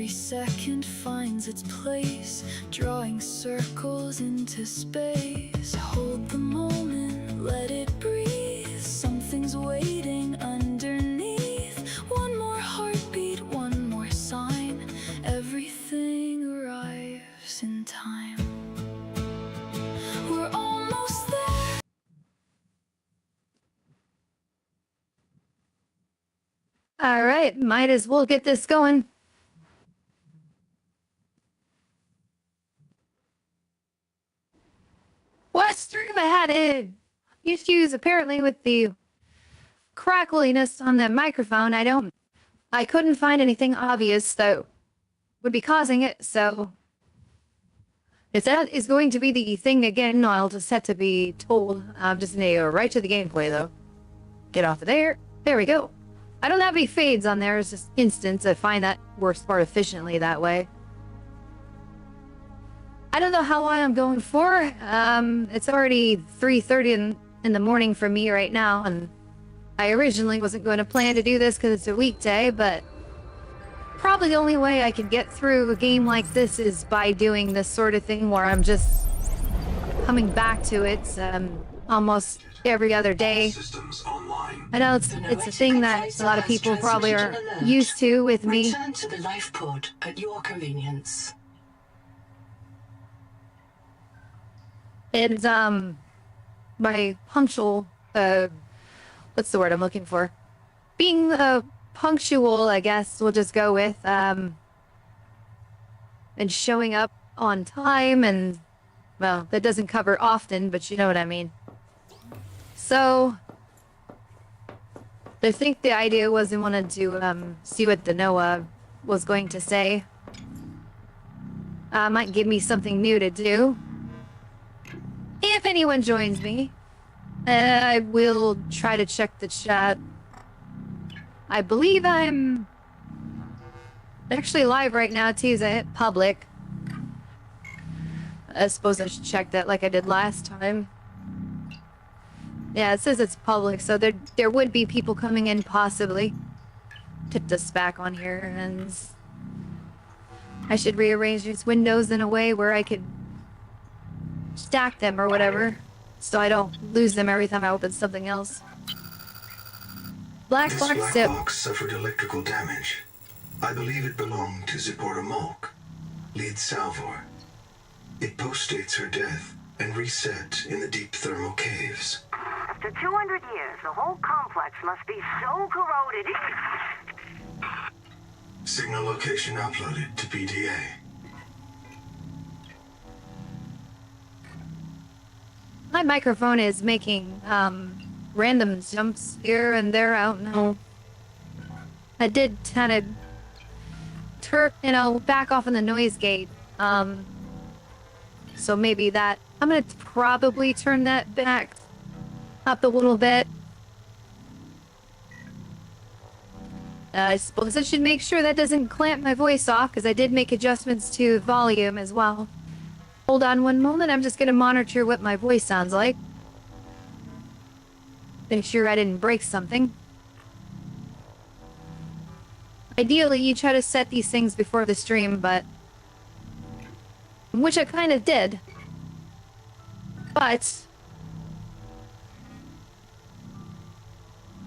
Every second finds its place, drawing circles into space. Hold the moment, let it breathe. Something's waiting underneath. One more heartbeat, one more sign. Everything arrives in time. We're almost there. All right, might as well get this going. What stream I had issues apparently with the crackliness on the microphone. I couldn't find anything obvious that would be causing it, so if that is going to be the thing again, I'll just have to be told. I'm just gonna go right to the gameplay though. Get off of there. There we go. I don't have any fades on there, it's just instance. I find that works more efficiently that way. I don't know how long I'm going for. It's already 3:30 in the morning for me right now, and I originally wasn't going to plan to do this because it's a weekday, but probably the only way I can get through a game like this is by doing this sort of thing where I'm just coming back to it almost every other day. I know it's a thing that a lot of people probably are used to with me. Return to the life pod at your convenience. It's my punctual what's the word I'm looking for? Being punctual, I guess we'll just go with and showing up on time, and well, that doesn't cover often, but you know what I mean. So I think the idea was I wanted to see what the Noah was going to say. Might give me something new to do. If anyone joins me, I will try to check the chat. I believe I'm actually live right now too, as I hit public. I suppose I should check that like I did last time. Yeah, it says it's public, so there would be people coming in possibly. Tipped us back on here, and I should rearrange these windows in a way where I could stack them or whatever, so I don't lose them every time I open something else. This black box suffered electrical damage. I believe it belonged to Zipporah Malk, lead salvor. It postdates her death and reset in the deep thermal caves. After 200 years, the whole complex must be so corroded. Signal location uploaded to PDA. My microphone is making random jumps here and there. I don't know. I did kind of back off on the noise gate. So maybe that I'm gonna probably turn that back up a little bit. I suppose I should make sure that doesn't clamp my voice off, because I did make adjustments to volume as well. Hold on one moment, I'm just gonna monitor what my voice sounds like. Make sure I didn't break something. Ideally, you try to set these things before the stream, but which I kind of did. But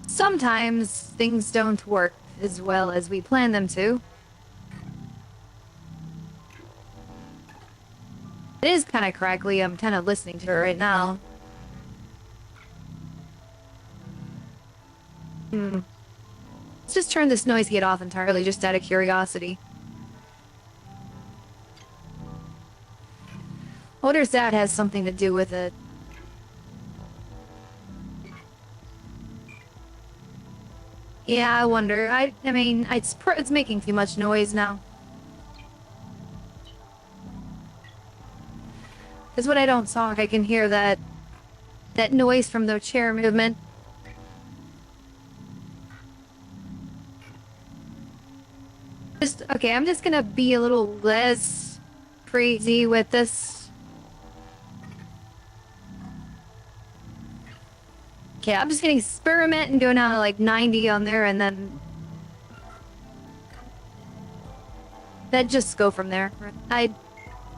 sometimes things don't work as well as we plan them to. It is kind of crackly. I'm kind of listening to it right now. Let's just turn this noise gate off entirely, just out of curiosity. I wonder if that has something to do with it. Yeah, I wonder. I mean, it's making too much noise now. Because when I don't talk, I can hear that noise from the chair movement. Okay, I'm just gonna be a little less crazy with this. Okay, I'm just gonna experiment and go down to like 90 on there, and then Then just go from there. I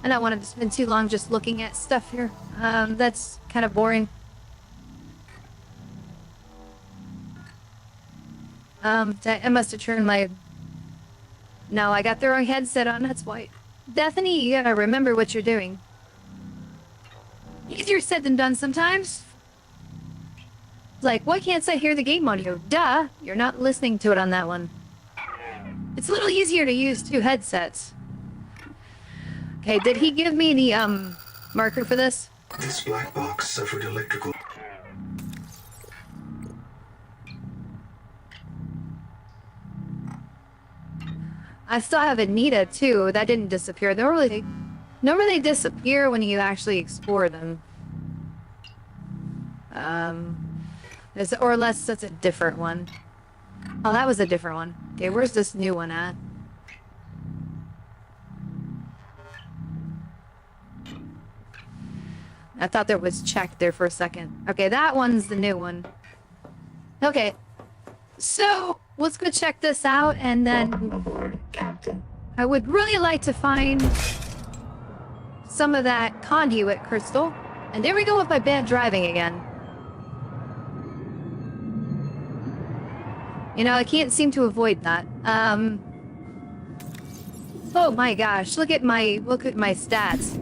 don't want to spend too long just looking at stuff here. That's kind of boring. I must have turned my... No, I got the wrong headset on, that's why. Bethany, you gotta remember what you're doing. Easier said than done sometimes. Like, why can't I hear the game audio? Duh, you're not listening to it on that one. It's a little easier to use two headsets. Okay, did he give me the, marker for this? This black box suffered electrical... I still have Anita, too. That didn't disappear. Normally they disappear when you actually explore them. Or unless that's a different one. Oh, that was a different one. Okay, where's this new one at? I thought there was check there for a second. Okay, that one's the new one. Okay. So, let's go check this out, and then... I would really like to find some of that conduit crystal. And there we go with my bad driving again. You know, I can't seem to avoid that. Oh my gosh, look at my stats.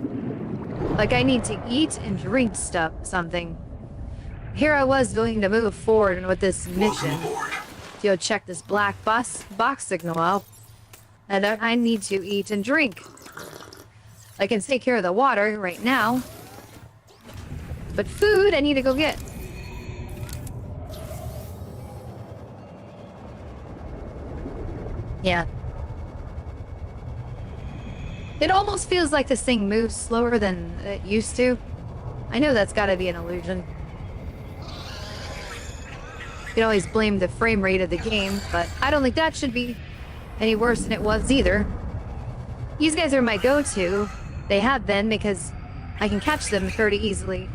Like, I need to eat and drink something. Here I was going to move forward with this mission. To go check this black box signal out. And I need to eat and drink. I can take care of the water right now. But food, I need to go get. Yeah. It almost feels like this thing moves slower than it used to. I know that's gotta be an illusion. You can always blame the frame rate of the game, but I don't think that should be any worse than it was either. These guys are my go-to. They have been because I can catch them pretty easily.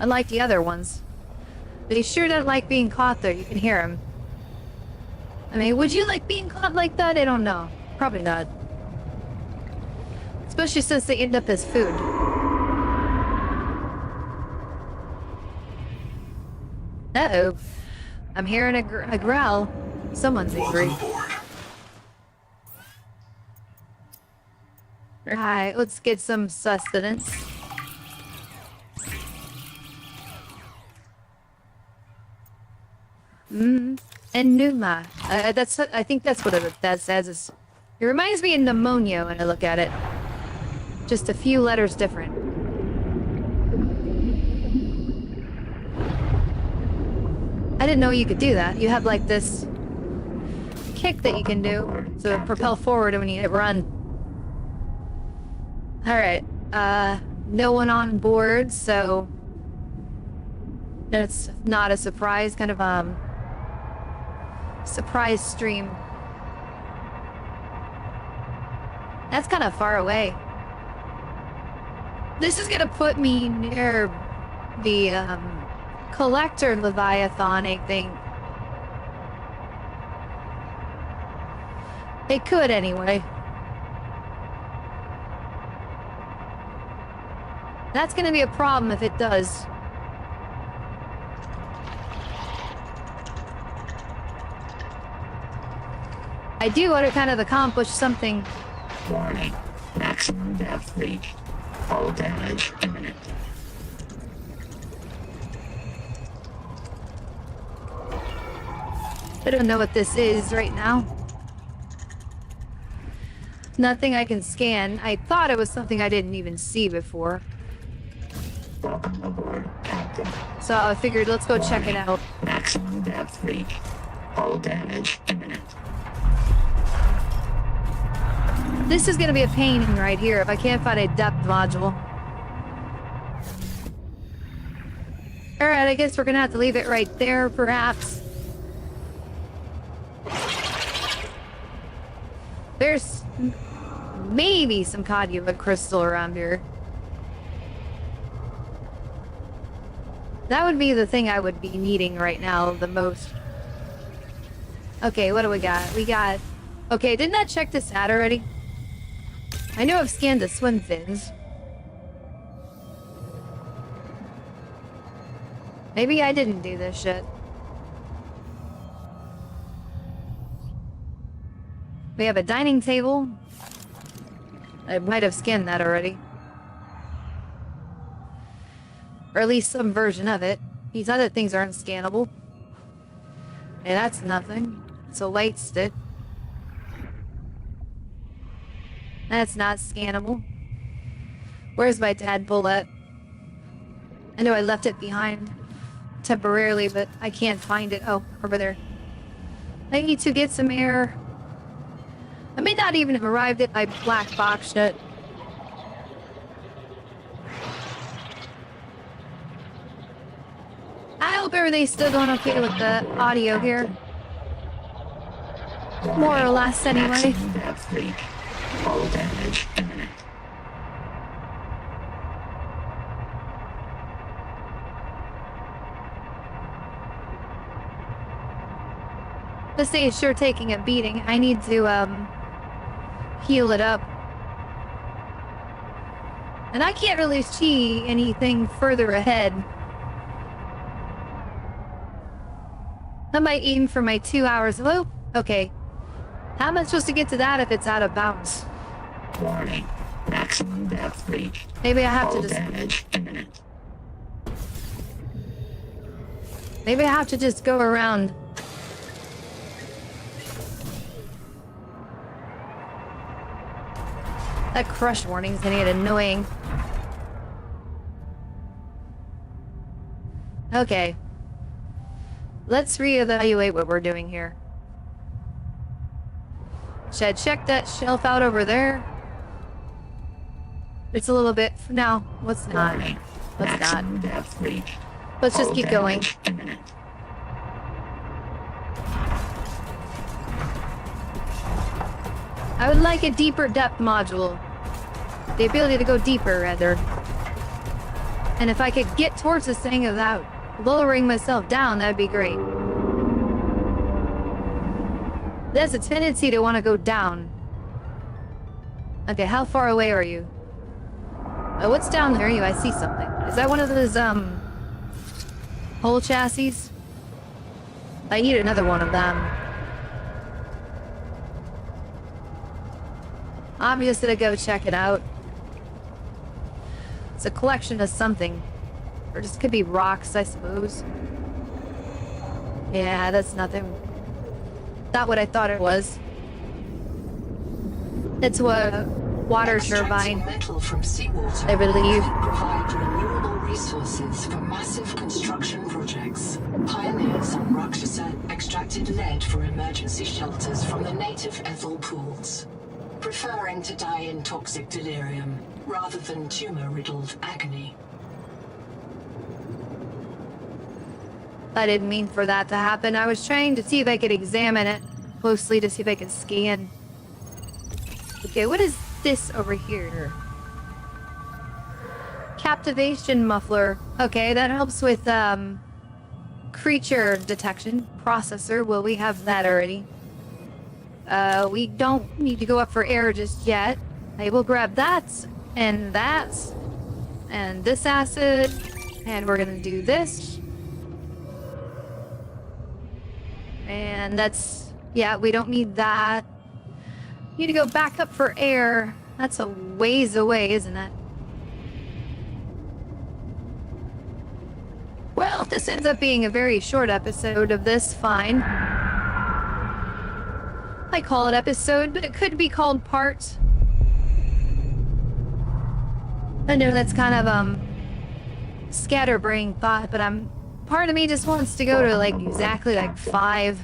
Unlike the other ones. They sure don't like being caught though, you can hear them. I mean, would you like being caught like that? I don't know. Probably not. Especially since they end up as food. Uh-oh. I'm hearing a growl. Someone's angry. Alright, let's get some sustenance. And pneuma. I think that's what that says. It reminds me of pneumonia when I look at it. Just a few letters different. I didn't know you could do that. You have like this kick that you can do to propel forward when you hit run. Alright, no one on board, so that's not a surprise, kind of, surprise stream. That's kind of far away. This is gonna put me near the, collector Leviathan, I think. It could, anyway. That's gonna be a problem if it does. I do want to kind of accomplish something. Warning. Maximum depth reached. Hull damage imminent. I don't know what this is right now. Nothing I can scan. I thought it was something I didn't even see before. Welcome aboard, Captain. So I figured let's go check it out. Maximum depth reached. Hull damage imminent. This is gonna be a pain right here if I can't find a depth module. Alright, I guess we're gonna have to leave it right there, perhaps. There's maybe some conduit crystal around here. That would be the thing I would be needing right now the most. Okay, what do we got? We got... Okay, didn't I check this out already? I know I've scanned the swim fins. Maybe I didn't do this shit. We have a dining table. I might have scanned that already. Or at least some version of it. These other things aren't scannable. And that's nothing. It's a light stick. That's not scannable. Where's my tadpole at? I know I left it behind temporarily, but I can't find it. Oh, over there. I need to get some air. I may not even have arrived at my black box yet. I hope everything's still going okay with the audio here. More or less, anyway. Maximum depth leak. Hull damage imminent. This thing is sure taking a beating. I need to, heal it up. And I can't really see anything further ahead. I might aim for my 2 hours. Oh, okay. How am I supposed to get to that if it's out of bounds? Warning. Maximum depth leak. Maybe I have to Hull just... damage imminent. Maybe I have to just go around. That crush warning's gonna get annoying. Okay. Let's reevaluate what we're doing here. Should I check that shelf out over there? It's a little bit... No, let's not. Warning. Let's not. Maximum depth leak. Let's just Hull keep going. damage imminent. I would like a deeper depth module. The ability to go deeper, rather. And if I could get towards this thing without lowering myself down, that'd be great. There's a tendency to want to go down. Okay, how far away are you? Oh, what's down there? I see something. Is that one of those, whole chassis? I need another one of them. I'm just gonna go check it out. It's a collection of something. Or just could be rocks, I suppose. Yeah, that's nothing. Not what I thought it was. It's a water turbine, Extracting metal from seawater I believe. could provide renewable resources for massive construction projects. Pioneers on Rakshasa extracted lead for emergency shelters from the native ethyl pools, preferring to die in toxic delirium rather than tumor-riddled agony. I didn't mean for that to happen. I was trying to see if I could examine it closely to see if I could scan. Okay, what is this over here? Captivation muffler. Okay, that helps with, creature detection. Processor. Well, we have that already. We don't need to go up for air just yet. I will grab that, and this acid, and we're gonna do this. And that's, yeah, we don't need that. Need to go back up for air. That's a ways away, isn't it? Well, if this ends up being a very short episode of this, fine. I call it episode, but it could be called part. I know that's kind of, scatterbrain thought, but part of me just wants to go to, like, exactly, like, 5.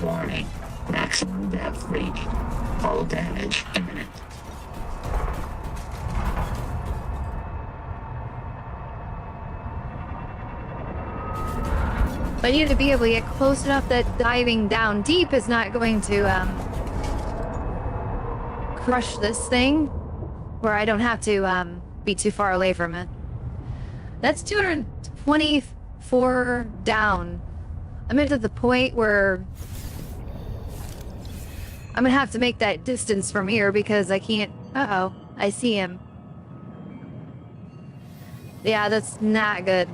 Warning. Maximum depth leak. Hull damage imminent. I need to be able to get close enough that diving down deep is not going to, crush this thing, where I don't have to, be too far away from it. That's 224 down. I'm into the point where I'm gonna have to make that distance from here because I can't Uh-oh, I see him. Yeah, that's not good.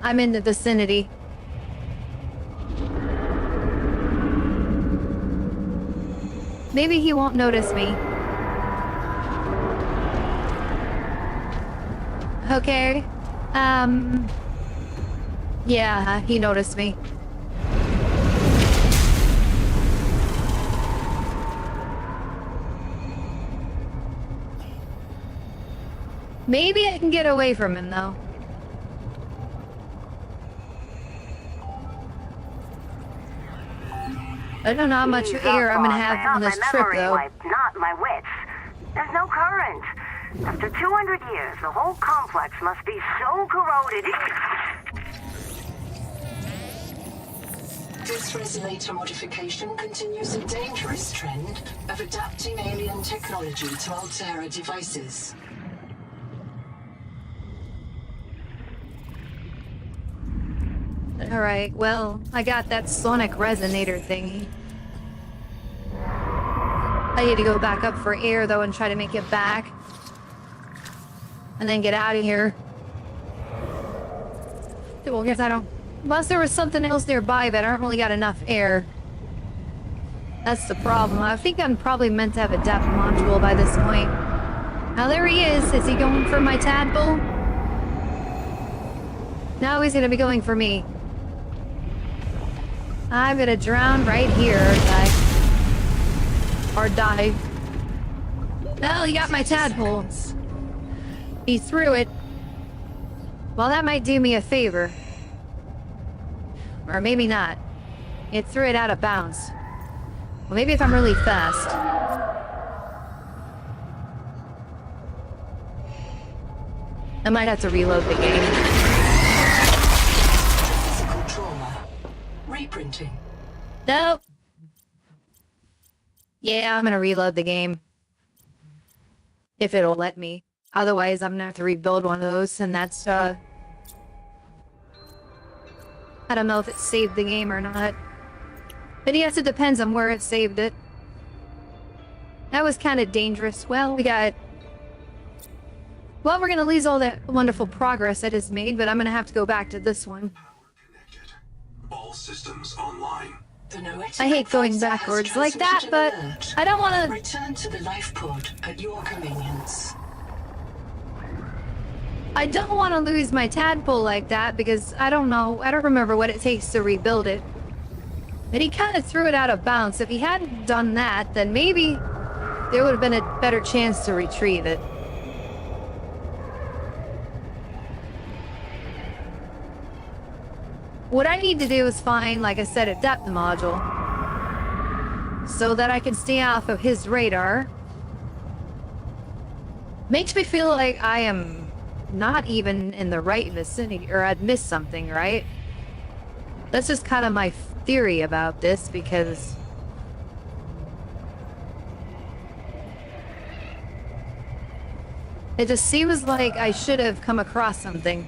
I'm in the vicinity. Maybe he won't notice me. Okay. Yeah, he noticed me. Maybe I can get away from him, though. I don't know how much Ease air up, I'm gonna boss. have I on have this my trip, memory though. wiped, not my wits. There's no current. After 200 years, the whole complex must be so corroded. This resonator modification continues a dangerous trend of adapting alien technology to Altera devices. Alright, well, I got that sonic resonator thingy. I need to go back up for air, though, and try to make it back. And then get out of here. Well, I guess I don't... Unless there was something else nearby, but I don't really got enough air. That's the problem. I think I'm probably meant to have a depth module by this point. Now there he is. Is he going for my tadpole? Now he's gonna be going for me. I'm gonna drown right here, or die. Well, he got my tadpole. He threw it. Well, that might do me a favor. Or maybe not. It threw it out of bounds. Well, maybe if I'm really fast. I might have to reload the game. Physical trauma. Reprinting. Nope. Yeah, I'm gonna reload the game. If it'll let me. Otherwise, I'm gonna have to rebuild one of those, and that's, I don't know if it saved the game or not. But yes, it depends on where it saved it. That was kind of dangerous. Well, we got... Well, we're gonna lose all that wonderful progress that is made, but I'm gonna have to go back to this one. Connected. All systems online. The noetic I hate going advisor has backwards like that, transmitted but an alert. I don't want to... Return to the life pod at your convenience. I don't want to lose my tadpole like that because I don't know. I don't remember what it takes to rebuild it. But he kind of threw it out of bounds. If he hadn't done that, then maybe there would have been a better chance to retrieve it. What I need to do is find, like I said, a depth module so that I can stay off of his radar. Makes me feel like I am not even in the right vicinity, or I'd missed something, right? That's just kind of my theory about this, because it just seems like I should have come across something.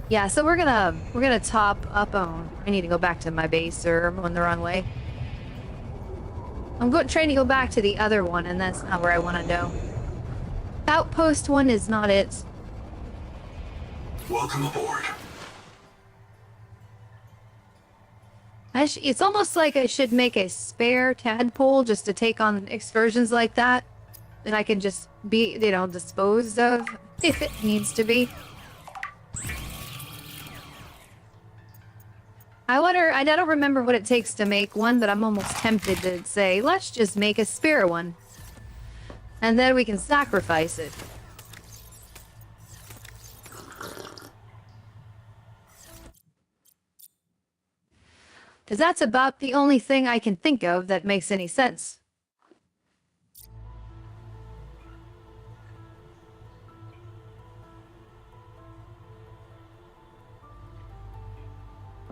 Yeah, so we're gonna top up on... I need to go back to my base, or I'm going the wrong way. I'm trying to go back to the other one, and that's not where I want to go. Outpost 1 is not it. Welcome aboard. It's almost like I should make a spare tadpole just to take on excursions like that. That I can just be, you know, disposed of if it needs to be. I wonder, I don't remember what it takes to make one, but I'm almost tempted to say, let's just make a spare one. And then we can sacrifice it. Because that's about the only thing I can think of that makes any sense.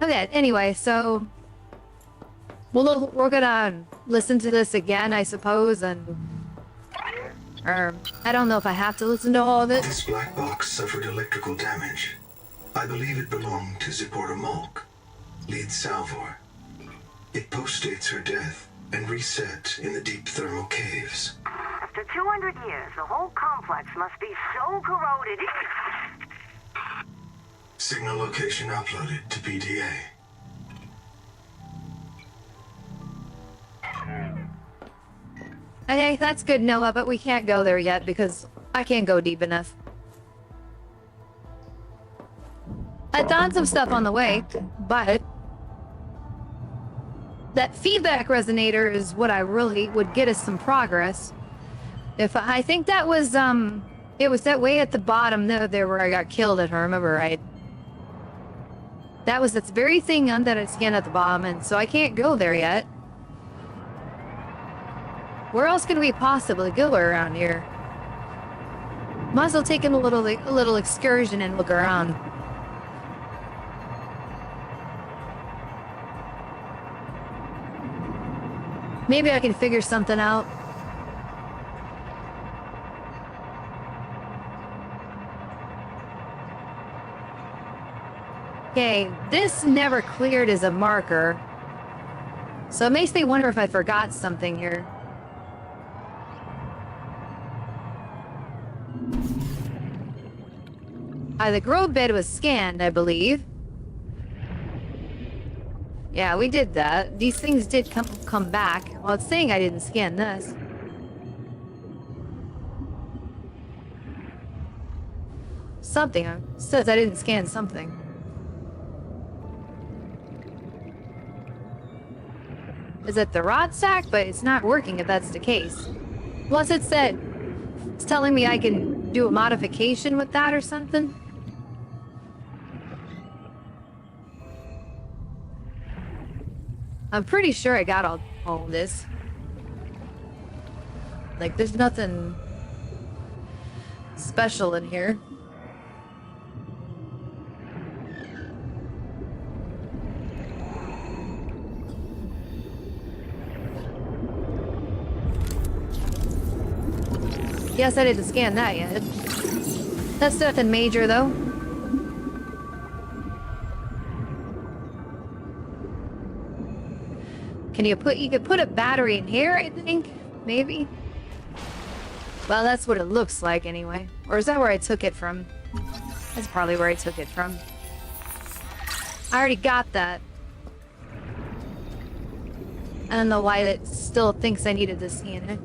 Okay, anyway, so we're gonna listen to this again, I suppose, and... Or, I don't know if I have to listen to all of it. This black box suffered electrical damage. I believe it belonged to Zipporah Mulk. leads Salvor. It postdates her death and reset in the deep thermal caves. After 200 years, the whole complex must be so corroded. Signal location uploaded to PDA. Okay, that's good, Noah, but we can't go there yet because I can't go deep enough. I done some stuff on the way, but that feedback resonator is what I really would get us some progress. If I think that was it was that way at the bottom there where I got killed, if I remember right. That was this very thing that I scanned at the bottom, and so I can't go there yet. Where else could we possibly go around here? Might as well take a little excursion and look around. Maybe I can figure something out. Okay, this never cleared as a marker. So it makes me wonder if I forgot something here. The grow bed was scanned, I believe. Yeah, we did that. These things did come back. Well, it's saying I didn't scan this. Something. It says I didn't scan something. Is it the rot sack? But it's not working if that's the case. Plus it said it's telling me I can do a modification with that or something. I'm pretty sure I got all this. Like, there's nothing special in here. Yes, I didn't scan that yet. That's nothing major, though. You could put a battery in here, I think? Maybe? Well, that's what it looks like anyway. Or is that where I took it from? That's probably where I took it from. I already got that. I don't know why it still thinks I needed to scan it.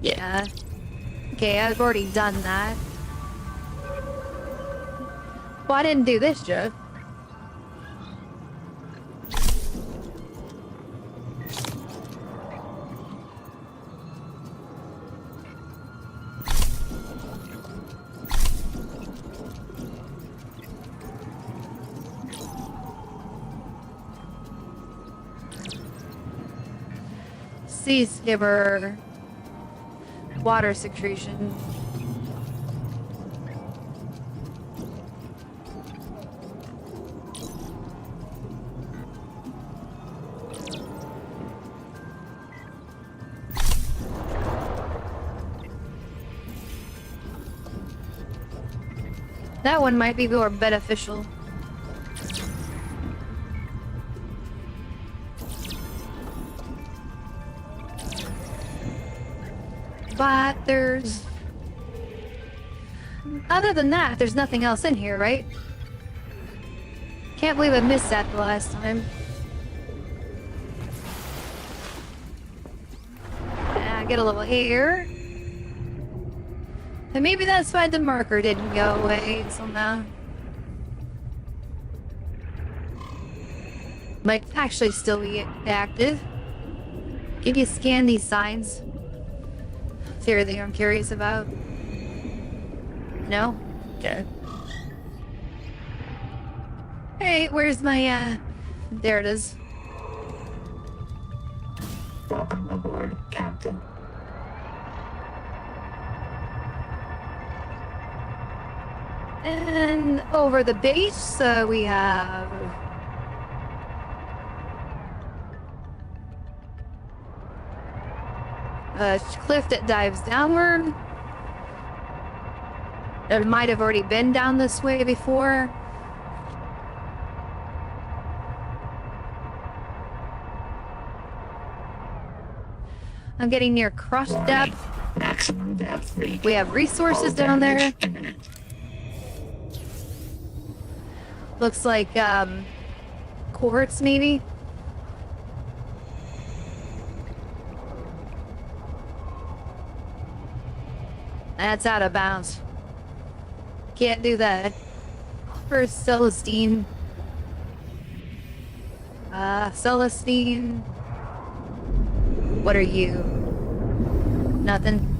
Yeah. Okay, I've already done that. Well, I didn't do this, Joe. Sea skimmer. Water secretion. That one might be more beneficial. But there's... Other than that, there's nothing else in here, right? Can't believe I missed that the last time. Yeah, get a little air. And maybe that's why the marker didn't go away somehow. Might actually still be active. Can you scan these signs? Is there anything I'm curious about? No? Okay. Hey, where's my, there it is. Welcome aboard, Captain. And over the base, we have... a cliff that dives downward. It might have already been down this way before. I'm getting near crush depth. Maximum depth reach. We have resources All down there. damage imminent. Looks like, quartz, maybe? That's out of bounds. Can't do that. First, Celestine. Celestine. What are you? Nothing.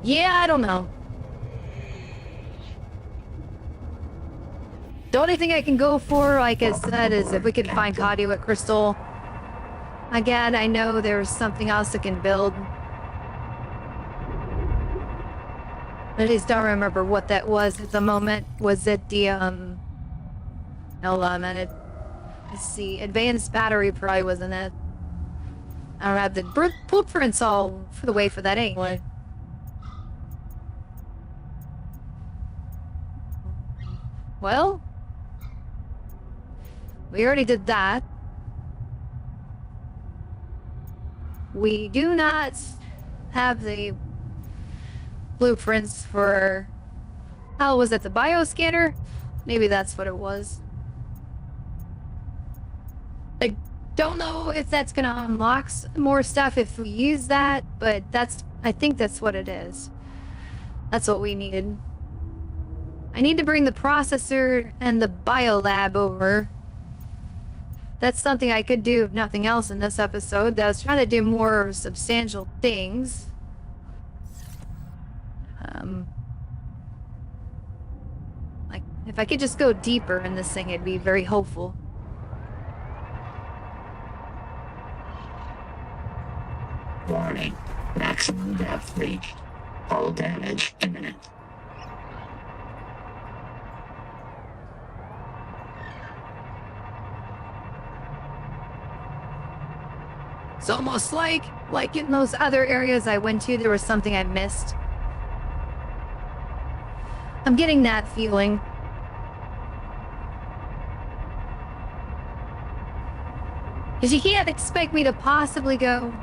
Yeah, I don't know. The only thing I can go for, like I said, is if we can find conduit crystal. Again, I know there's something else I can build. I just don't remember what that was at the moment. Was it the, hold on a minute. Let's see. Advanced battery probably wasn't it. I don't have the blueprints all for the way for that anyway. Well, we already did that. We do not have the blueprints for... How was it? The bioscanner? Maybe that's what it was. I don't know if that's gonna unlock more stuff if we use that, but I think that's what it is. That's what we needed. I need to bring the processor and the biolab over. That's something I could do if nothing else in this episode. I was trying to do more substantial things. Like, if I could just go deeper in this thing, it'd be very hopeful. Warning. Maximum depth reached. All damage imminent. It's almost like in those other areas I went to, there was something I missed. I'm getting that feeling. Because you can't expect me to possibly go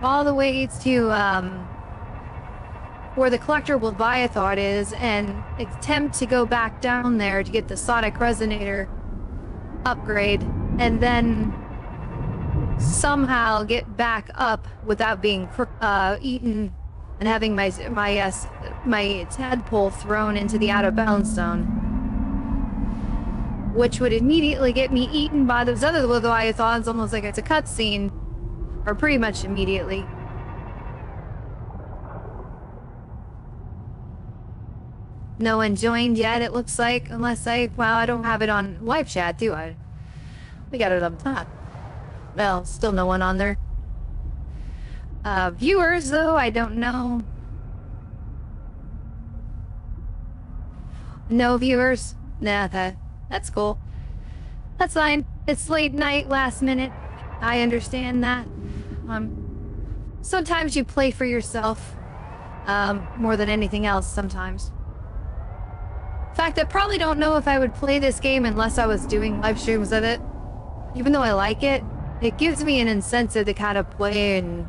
all the way to where the collector Leviathan is and attempt to go back down there to get the sonic resonator upgrade and then somehow get back up without being eaten and having my tadpole thrown into the out of bounds zone, which would immediately get me eaten by those other Leviathans, almost like it's a cutscene, or pretty much immediately. No one joined yet, it looks like, unless I don't have it on live chat, do I? We got it up top. Well, still no one on there. Viewers, though, I don't know. No viewers? Nah, that's cool. That's fine. It's late night, last minute. I understand that. Sometimes you play for yourself. More than anything else, sometimes. In fact, I probably don't know if I would play this game unless I was doing live streams of it. Even though I like it, it gives me an incentive to kind of play and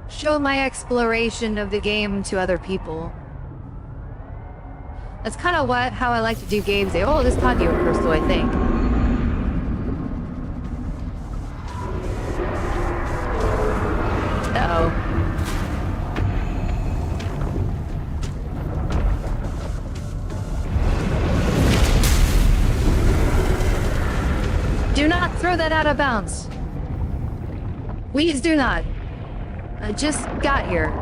show my exploration of the game to other people. That's kind of how I like to do games. Oh, this conduit crystal, I think. Uh-oh. Do not throw that out of bounds. Please do not. I just got here.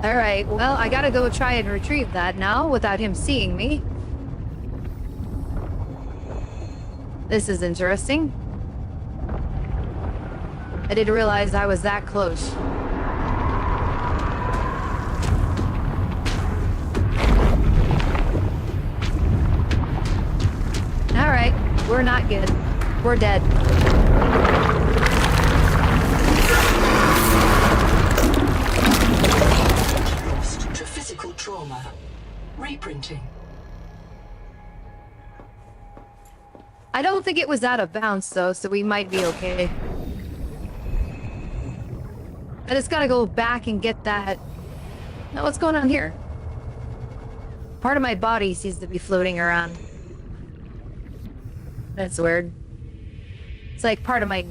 Alright, well, I gotta go try and retrieve that now without him seeing me. This is interesting. I didn't realize I was that close. We're not good. We're dead. Lost to physical trauma. Reprinting. I don't think it was out of bounds, though, so we might be okay. I just gotta go back and get that. Now, what's going on here? Part of my body seems to be floating around. That's weird. It's like part of my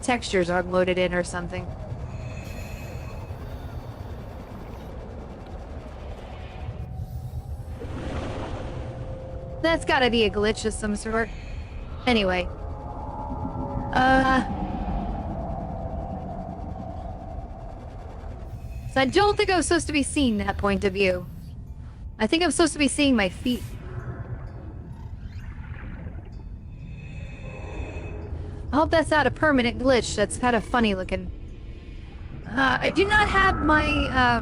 textures are loaded in or something. That's gotta be a glitch of some sort. Anyway. So I don't think I was supposed to be seeing that point of view. I think I'm supposed to be seeing my feet. I hope that's not a permanent glitch. That's kind of funny looking. I do not have my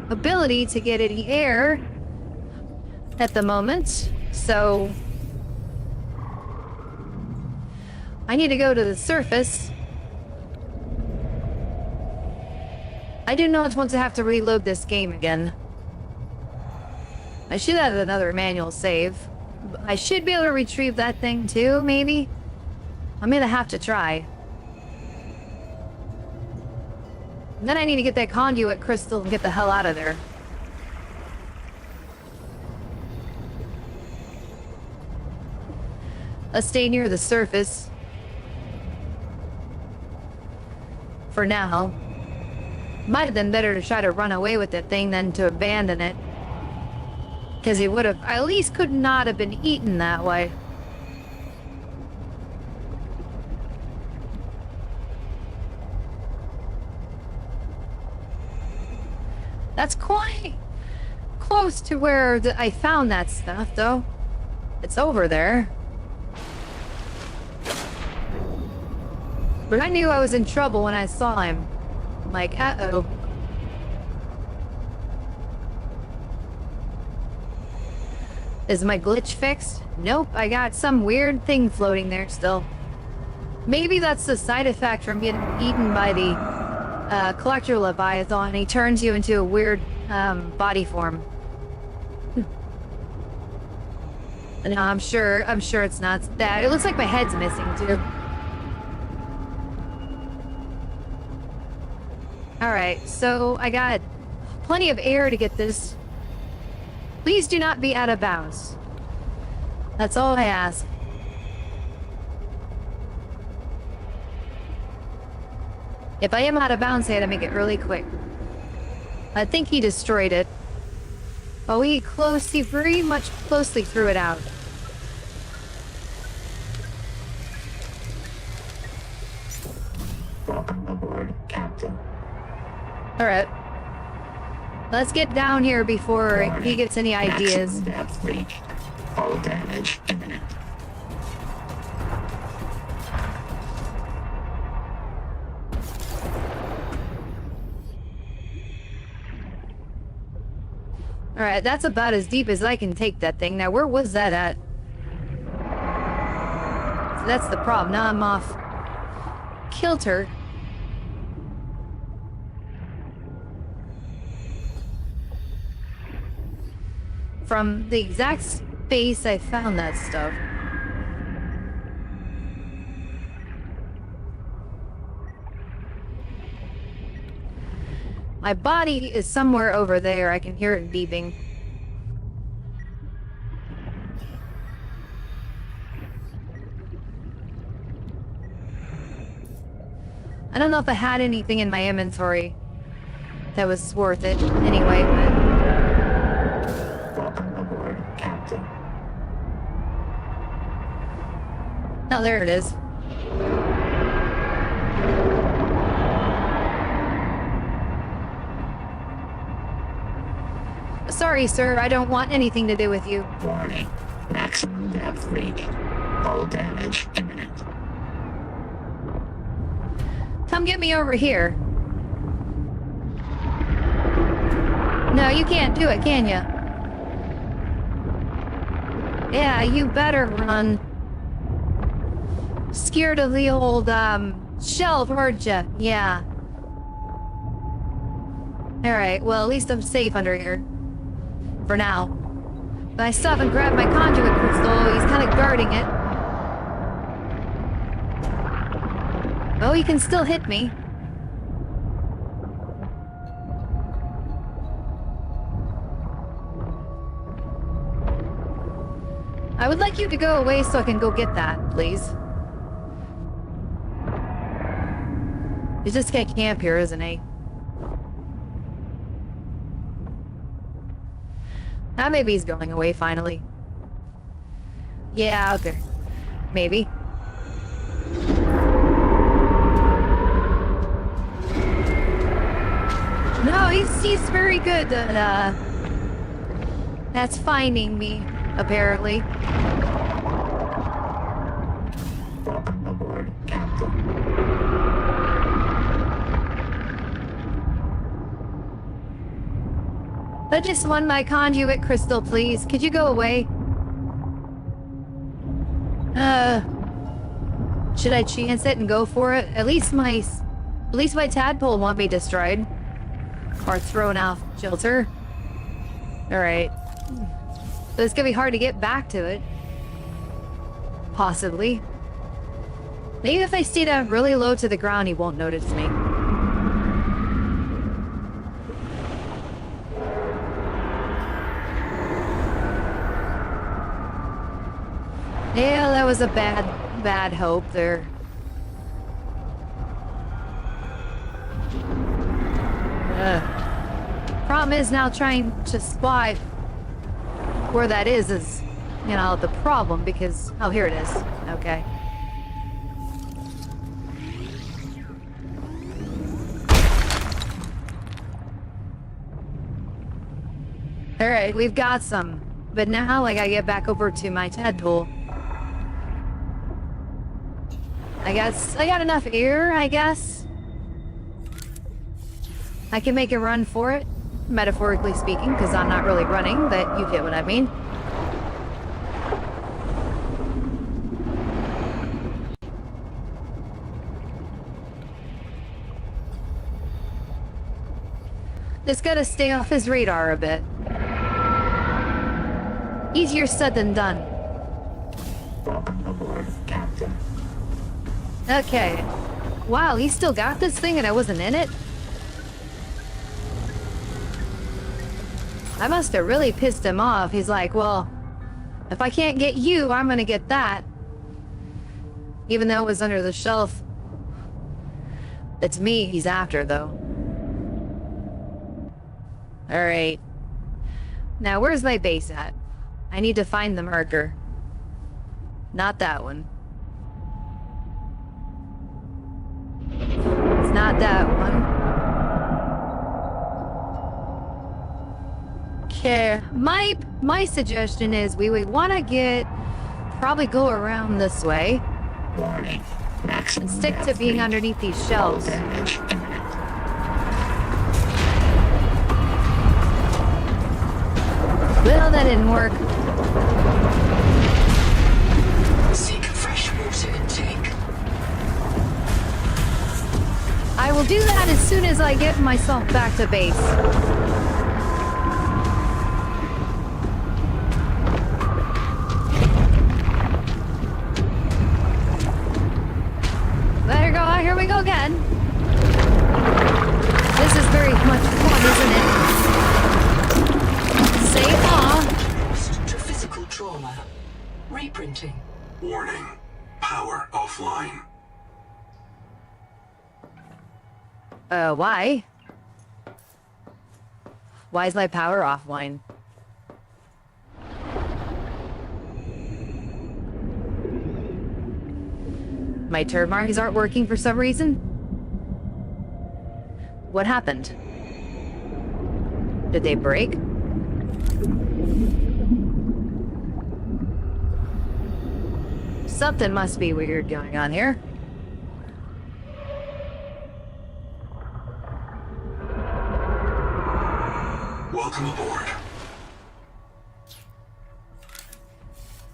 ability to get any air at the moment, so I need to go to the surface. I do not want to have to reload this game again. I should have another manual save. I should be able to retrieve that thing too, maybe? I'm gonna have to try. And then I need to get that conduit crystal and get the hell out of there. Let's stay near the surface. For now. Might have been better to try to run away with that thing than to abandon it. Because it would have, at least could not have been eaten that way. That's quite close to where I found that stuff, though. It's over there. But I knew I was in trouble when I saw him. I'm like, uh-oh. Is my glitch fixed? Nope, I got some weird thing floating there still. Maybe that's the side effect from getting eaten by the collector Leviathan. He turns you into a weird body form. No, I'm sure it's not that. It looks like my head's missing too. Alright, so I got plenty of air to get this. Please do not be out of bounds. That's all I ask. If I am out of bounds, I had to make it really quick. I think he destroyed it. Oh, he very much closely threw it out. Welcome aboard, Captain. Alright. Let's get down here before he gets any ideas. Maximum depth reached. Hull damage imminent. Alright, that's about as deep as I can take that thing. Now, where was that at? So that's the problem. Now I'm off kilter. From the exact space I found that stuff. My body is somewhere over there. I can hear it beeping. I don't know if I had anything in my inventory that was worth it anyway, but... Welcome aboard, Captain. Oh, there it is. Sorry, sir. I don't want anything to do with you. Warning. Maximum depth reached. Hull damage imminent. Come get me over here. No, you can't do it, can you? Yeah, you better run. Scared of the old, shelf, aren't ya? Yeah. Alright, well, at least I'm safe under here. For now. But I still haven't grabbed my conduit crystal. He's kind of guarding it. Oh, he can still hit me. I would like you to go away so I can go get that, please. He's just gonna camp here, isn't he? Ah, maybe he's going away finally. Yeah, okay. Maybe. No, he's very good at, that's finding me, apparently. Welcome aboard, Captain. I just won my conduit crystal, please. Could you go away? Should I chance it and go for it? At least my tadpole won't be destroyed. Or thrown off shelter. Alright. But it's gonna be hard to get back to it. Possibly. Maybe if I stay down really low to the ground, he won't notice me. Yeah, that was a bad hope there. Problem is now trying to spot where that is, you know, the problem because... Oh, here it is. Okay. Alright, we've got some. But now I gotta get back over to my tadpole. I guess I got enough air, I guess. I can make a run for it, metaphorically speaking, because I'm not really running, but you get what I mean. Just gotta stay off his radar a bit. Easier said than done. Welcome aboard, Captain. Okay. Wow, he still got this thing and I wasn't in it? I must have really pissed him off. He's like, well, if I can't get you, I'm gonna get that. Even though it was under the shelf. It's me he's after, though. Alright. Now, where's my base at? I need to find the marker. Not that one. It's not that one. Okay, my suggestion is we would want to probably go around this way Warning. Maximum and stick to being underneath these shelves. damage imminent. Well, that didn't work. Seek fresh water intake. I will do that as soon as I get myself back to base. There you go, here we go again. This is very much fun, isn't it? Safe off. To physical trauma. Reprinting. Warning. Power offline. Why? Why is my power offline? My turn marks aren't working for some reason? What happened? Did they break? Something must be weird going on here. Welcome aboard.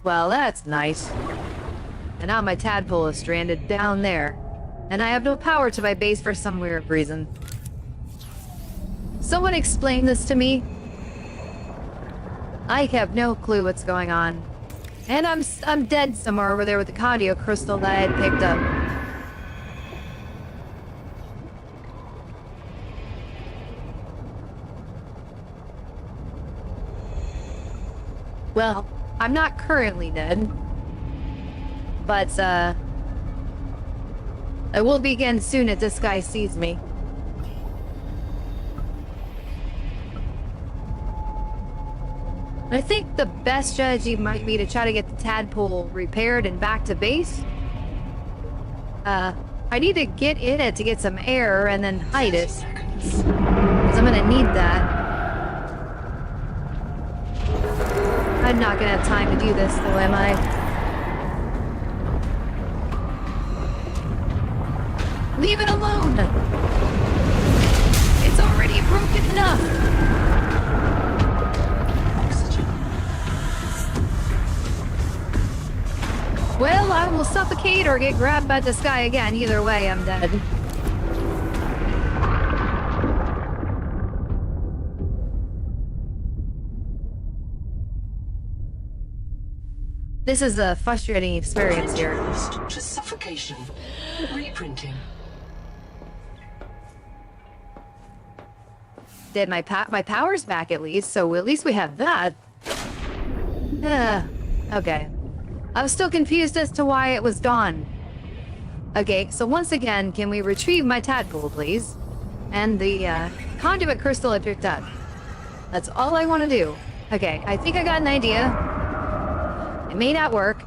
Well, that's nice. and now my tadpole is stranded down there. And I have no power to my base for some weird reason. Someone explain this to me. I have no clue what's going on. And I'm dead somewhere over there with the cardio crystal that I had picked up. Well, I'm not currently dead. But, I will be again soon if this guy sees me. I think the best strategy might be to try to get the tadpole repaired and back to base. I need to get in it to get some air and then hide it. Because I'm gonna need that. I'm not gonna have time to do this though, am I? Leave it alone! It's already broken enough! Well, I will suffocate or get grabbed by this guy again. Either way, I'm dead. This is a frustrating experience here. To suffocation. Reprinting. Did my power's back at least, so at least we have that. Okay. I was still confused as to why it was dawn. Okay, so once again, can we retrieve my tadpole, please? And the conduit crystal I picked up. That's all I want to do. Okay, I think I got an idea. It may not work.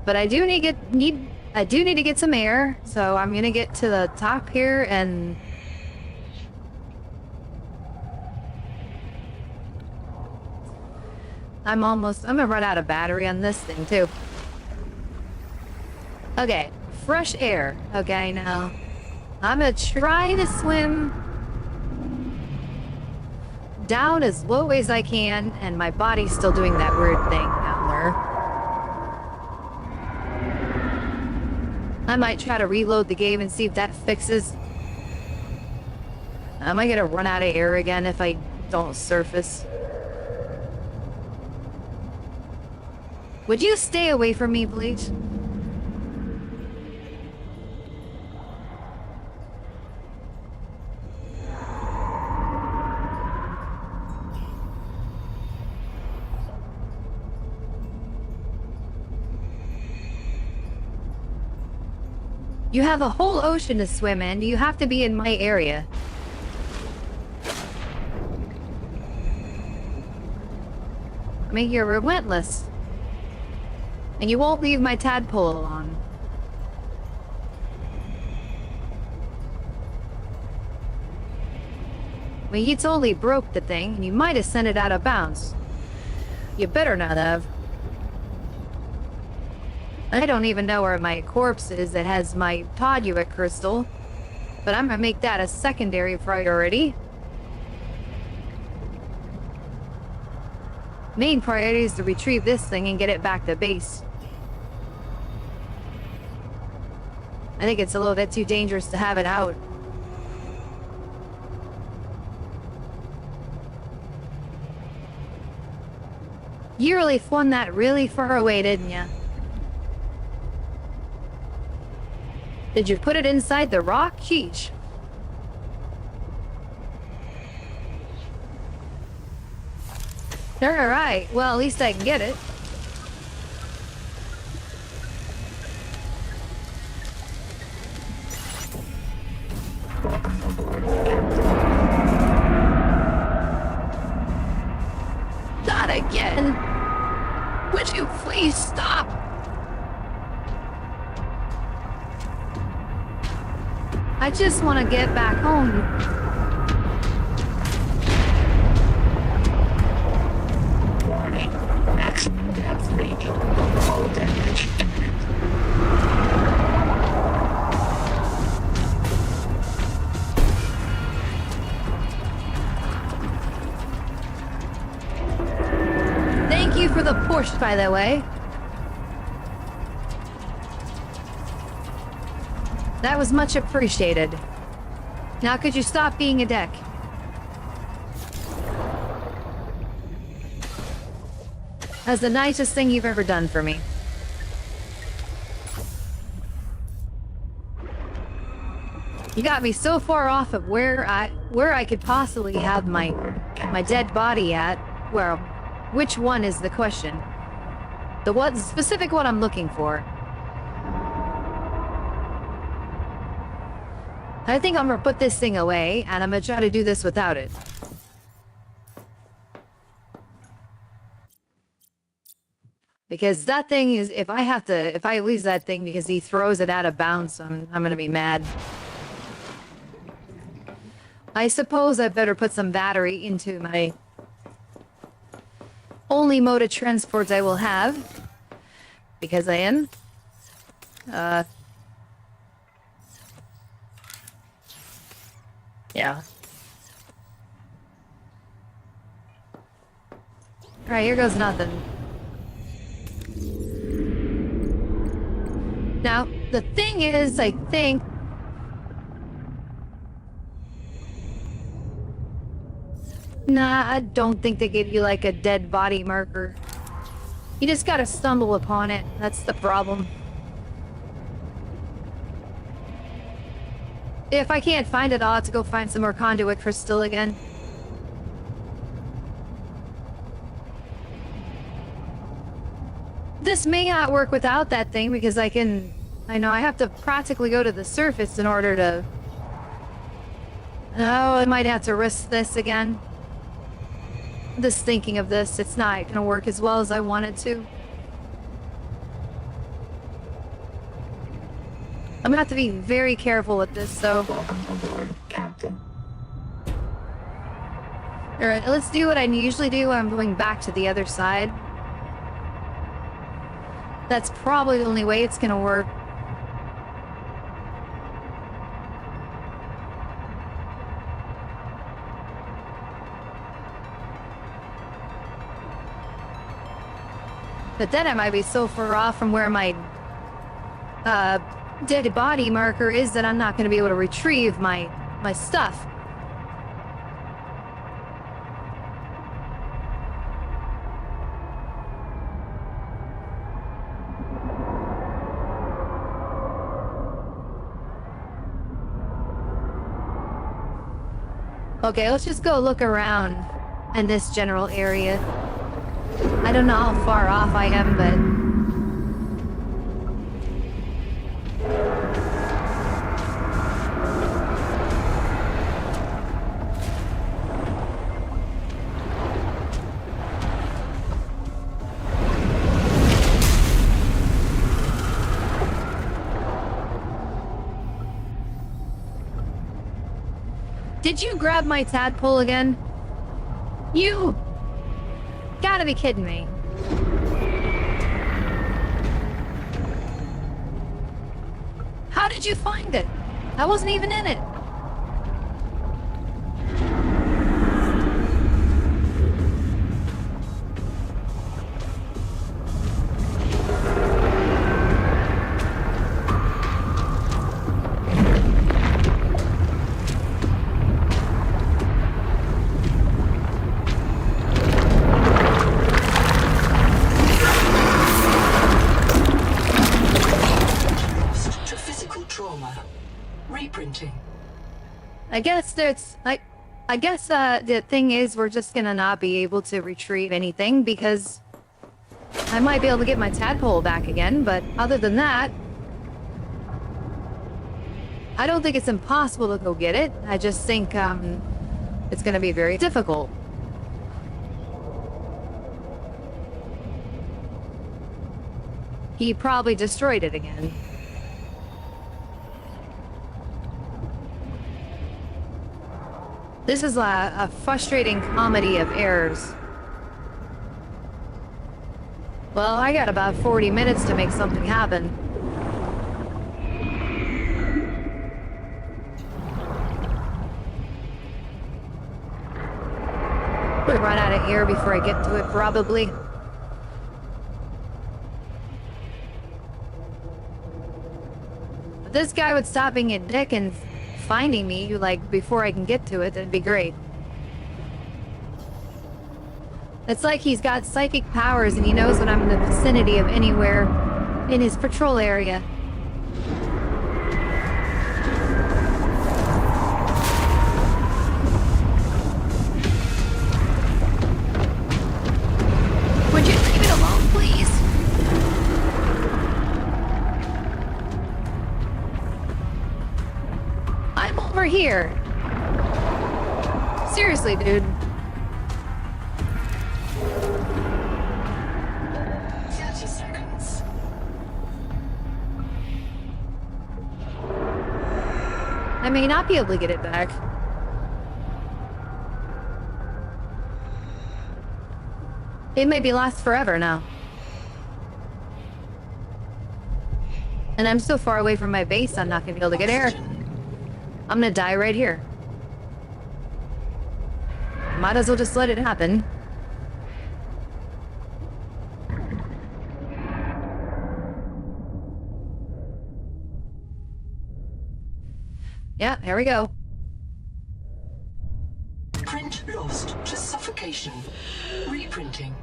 But I do need to get some air, so I'm gonna get to the top here and I'm gonna run out of battery on this thing too. Okay, fresh air. Okay, now I'm gonna try to swim down as low as I can, and my body's still doing that weird thing down there. I might try to reload the game and see if that fixes. Am I gonna run out of air again if I don't surface? Would you stay away from me, please? You have a whole ocean to swim in. You have to be in my area. I mean, you're relentless. And you won't leave my tadpole alone. I mean, you totally broke the thing, and you might have sent it out of bounds. You better not have. I don't even know where my corpse is that has my conduit crystal, but I'm gonna make that a secondary priority. Main priority is to retrieve this thing and get it back to base. I think it's a little bit too dangerous to have it out. You really flung that really far away, didn't you? Did you put it inside the rock? Sheesh. Alright, well at least I can get it. Not again. Would you please stop? I just want to get back home. Warning. Maximum depth reach. All damage imminent. Thank Thank you for the Porsche, by the way. That was much appreciated. Now could you stop being a dick? That's the nicest thing you've ever done for me. You got me so far off of where I could possibly have my dead body at. Well, which one is the question? The what specific one I'm looking for. I think I'm gonna put this thing away, and I'm gonna try to do this without it. Because that thing is, if I lose that thing because he throws it out of bounds, I'm gonna be mad. I suppose I better put some battery into my only mode of transport I will have. Because I am. Yeah. Alright, here goes nothing. Now, the thing is, I think... Nah, I don't think they give you like a dead body marker. You just gotta stumble upon it. That's the problem. If I can't find it, I'll have to go find some more conduit crystal again. This may not work without that thing because I know I have to practically go to the surface in order to... Oh, I might have to risk this again. Just thinking of this, it's not gonna work as well as I wanted to. I'm gonna have to be very careful with this, so... Alright, let's do what I usually do when I'm going back to the other side. That's probably the only way it's gonna work. But then I might be so far off from where my dead body marker is that I'm not going to be able to retrieve my stuff. Okay, let's just go look around in this general area. I don't know how far off I am, but... Did you grab my tadpole again? You... Gotta be kidding me. How did you find it? I wasn't even in it. I guess the thing is we're just gonna not be able to retrieve anything because I might be able to get my tadpole back again, but other than that, I don't think it's impossible to go get it. I just think it's gonna be very difficult. He probably destroyed it again. This is a frustrating comedy of errors. Well, I got about 40 minutes to make something happen. We'll run out of air before I get to it, probably. this guy would stop being a dick and finding me, like, before I can get to it, that'd be great. It's like he's got psychic powers and he knows when I'm in the vicinity of anywhere in his patrol area. Would you leave it alone, please? I'm over here. Seriously, dude. 30 seconds. I may not be able to get it back. It may be lost forever now. And I'm so far away from my base, I'm not gonna be able to get air. I'm gonna die right here. Might as well just let it happen. Yeah, here we go. Print lost to suffocation. Reprinting.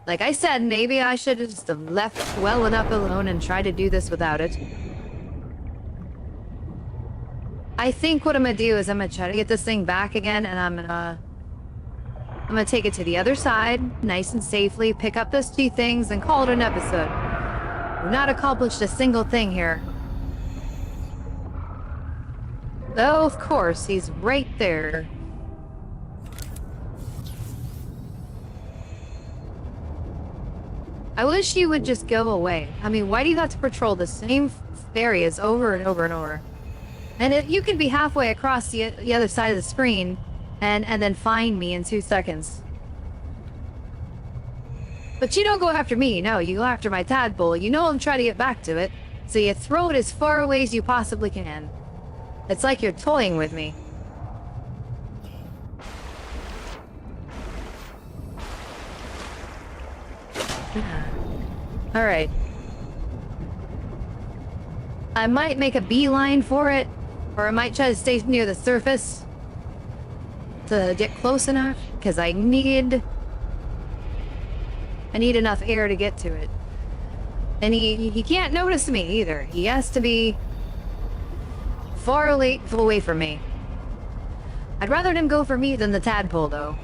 Like I said, maybe I should have just left well enough alone and tried to do this without it. I think what I'm gonna do is I'm gonna try to get this thing back again, and I'm gonna take it to the other side, nice and safely, pick up those 2 things, and call it an episode. We've not accomplished a single thing here. Oh, of course, he's right there. I wish you would just go away. I mean, why do you have to patrol the same areas over and over and over? And you can be halfway across the other side of the screen and then find me in 2 seconds. But you don't go after me, no, you go after my tadpole. You know I'm trying to get back to it, so you throw it as far away as you possibly can. It's like you're toying with me. Alright. I might make a beeline for it, or I might try to stay near the surface to get close enough, because I need enough air to get to it. And he can't notice me either. He has to be far away from me. I'd rather him go for me than the tadpole, though.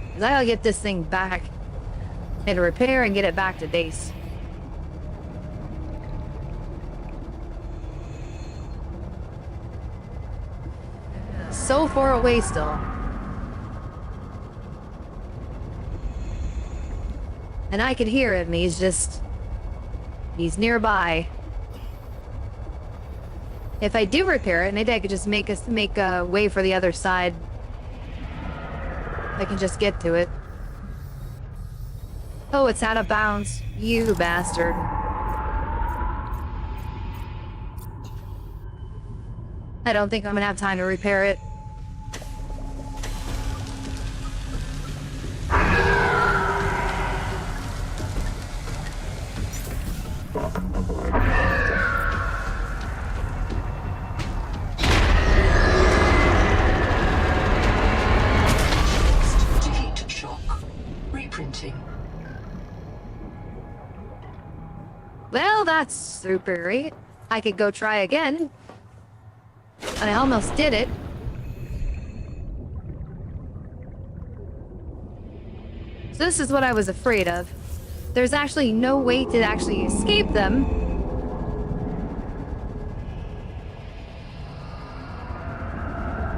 Because I gotta get this thing back and repair and get it back to base. So far away still. And I can hear him, he's nearby. If I do repair it, maybe I could just make a way for the other side. I can just get to it. Oh, it's out of bounds. You bastard. I don't think I'm gonna have time to repair it. Defeat shock. Reprinting. Well, that's super great. I could go try again. And I almost did it. So this is what I was afraid of. There's actually no way to actually escape them.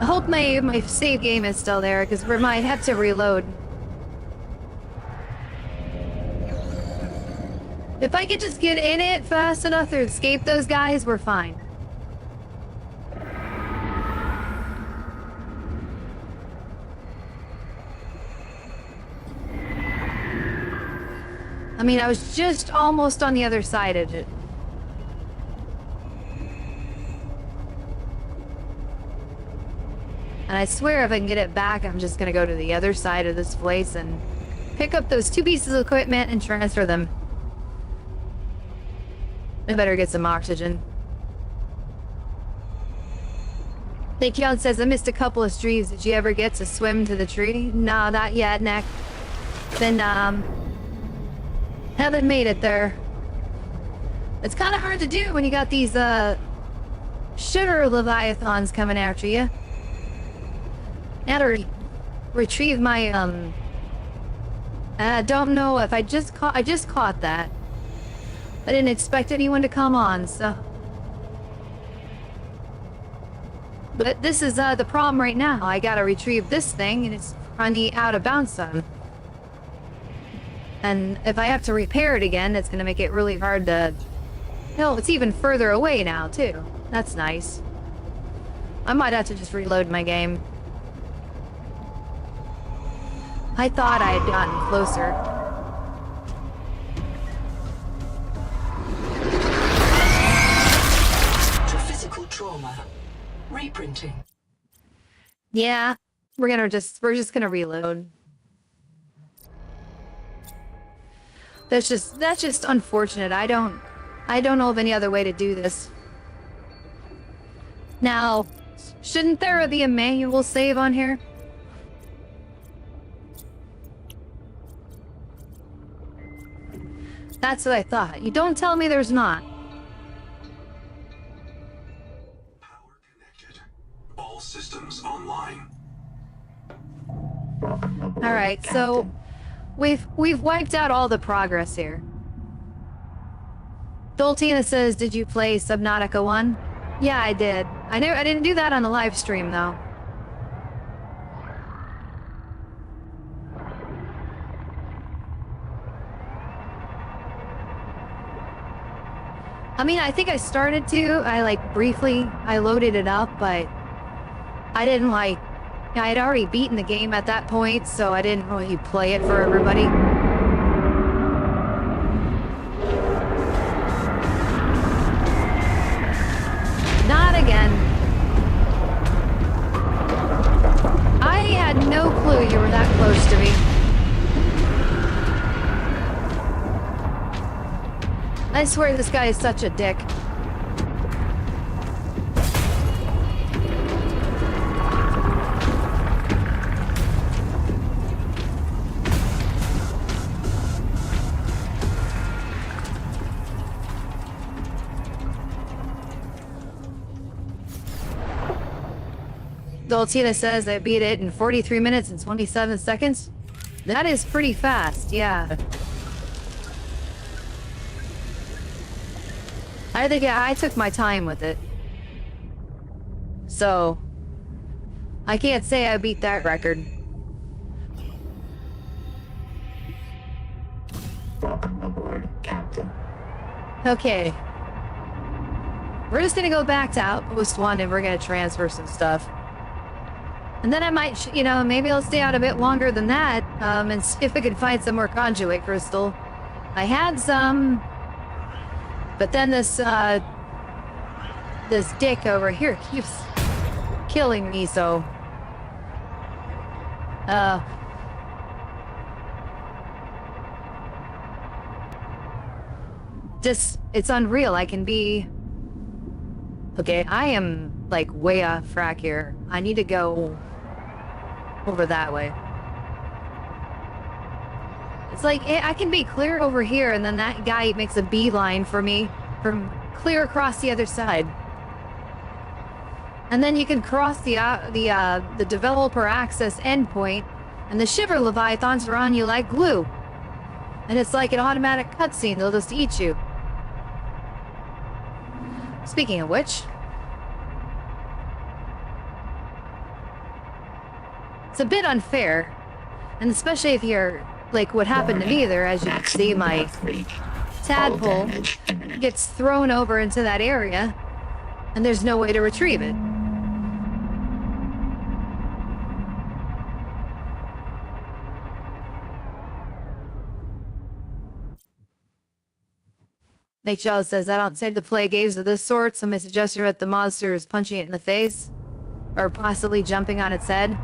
I hope my save game is still there, because we might have to reload. If I could just get in it fast enough to escape those guys, we're fine. I mean, I was just almost on the other side of it. And I swear if I can get it back, I'm just gonna go to the other side of this place and pick up those 2 pieces of equipment and transfer them. I better get some oxygen. Taekyon says, I missed a couple of streams. Did you ever get to swim to the tree? No, not yet, Nick. Then, haven't made it there. It's kind of hard to do when you got these, sugar leviathans coming after you. Now to retrieve my, I don't know if I just caught that. I didn't expect anyone to come on, so. But this is, the problem right now. I gotta retrieve this thing, and it's on the out-of-bounds zone. And if I have to repair it again, it's gonna make it really hard to... No, it's even further away now, too. That's nice. I might have to just reload my game. I thought I had gotten closer. To physical trauma. Reprinting. Yeah, we're just gonna reload. That's just unfortunate. I don't know of any other way to do this. Now, shouldn't there be a manual save on here? That's what I thought. You don't tell me there's not. Power connected. All systems online. Alright, so we've wiped out all the progress here. Doltina says, did you play Subnautica 1? Yeah, I did. I didn't do that on the live stream though. I mean, I think I started to. I loaded it up, but I didn't I had already beaten the game at that point, so I didn't really play it for everybody. Not again. I had no clue you were that close to me. I swear this guy is such a dick. Doltina says I beat it in 43 minutes and 27 seconds. That is pretty fast, yeah. I think I took my time with it. So, I can't say I beat that record. Welcome aboard, Captain. Okay. We're just gonna go back to Outpost 1 and we're gonna transfer some stuff. And then I might, maybe I'll stay out a bit longer than that, and see if I can find some more conduit crystal. I had some... But then this dick over here keeps killing me, so... it's unreal. I can be... Okay, I am, like, way off track here. I need to go over that way. It's like, I can be clear over here, and then that guy makes a beeline for me from clear across the other side. And then you can cross the developer access endpoint, and the shiver leviathans are on you like glue. And it's like an automatic cutscene, they'll just eat you. Speaking of which... It's a bit unfair, and especially if you're... Like what happened to me there, as you can see, my tadpole gets thrown over into that area, and there's no way to retrieve it. Nick Jaws says, I don't say to play games of this sort, so my suggestion at the monster is punching it in the face. or possibly jumping on its head.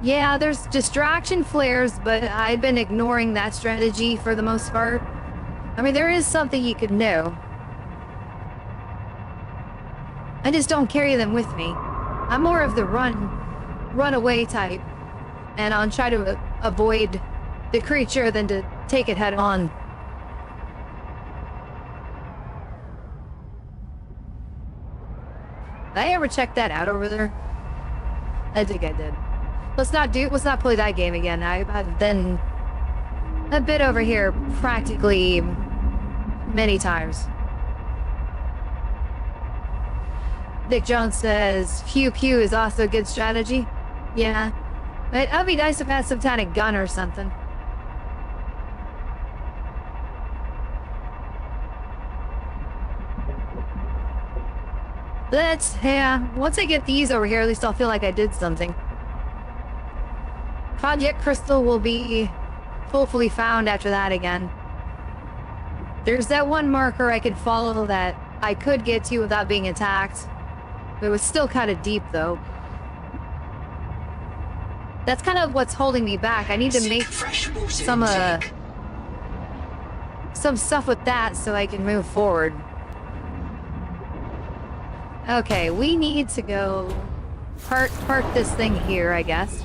Yeah, there's distraction flares, but I've been ignoring that strategy for the most part. I mean, there is something you could know. I just don't carry them with me. I'm more of the run-away type, and I'll try to avoid the creature than to take it head on. Did I ever check that out over there? I think I did. Let's not play that game again. I've been a bit over here practically many times. Nick Jones says pew pew is also a good strategy. Yeah. But it'd be nice if I had some kind of gun or something. But yeah, once I get these over here, at least I'll feel like I did something. Project Crystal will be hopefully found after that again. There's that one marker I could follow that I could get to without being attacked. It was still kind of deep though. That's kind of what's holding me back. I need to make some stuff with that so I can move forward. Okay, we need to go park this thing here, I guess.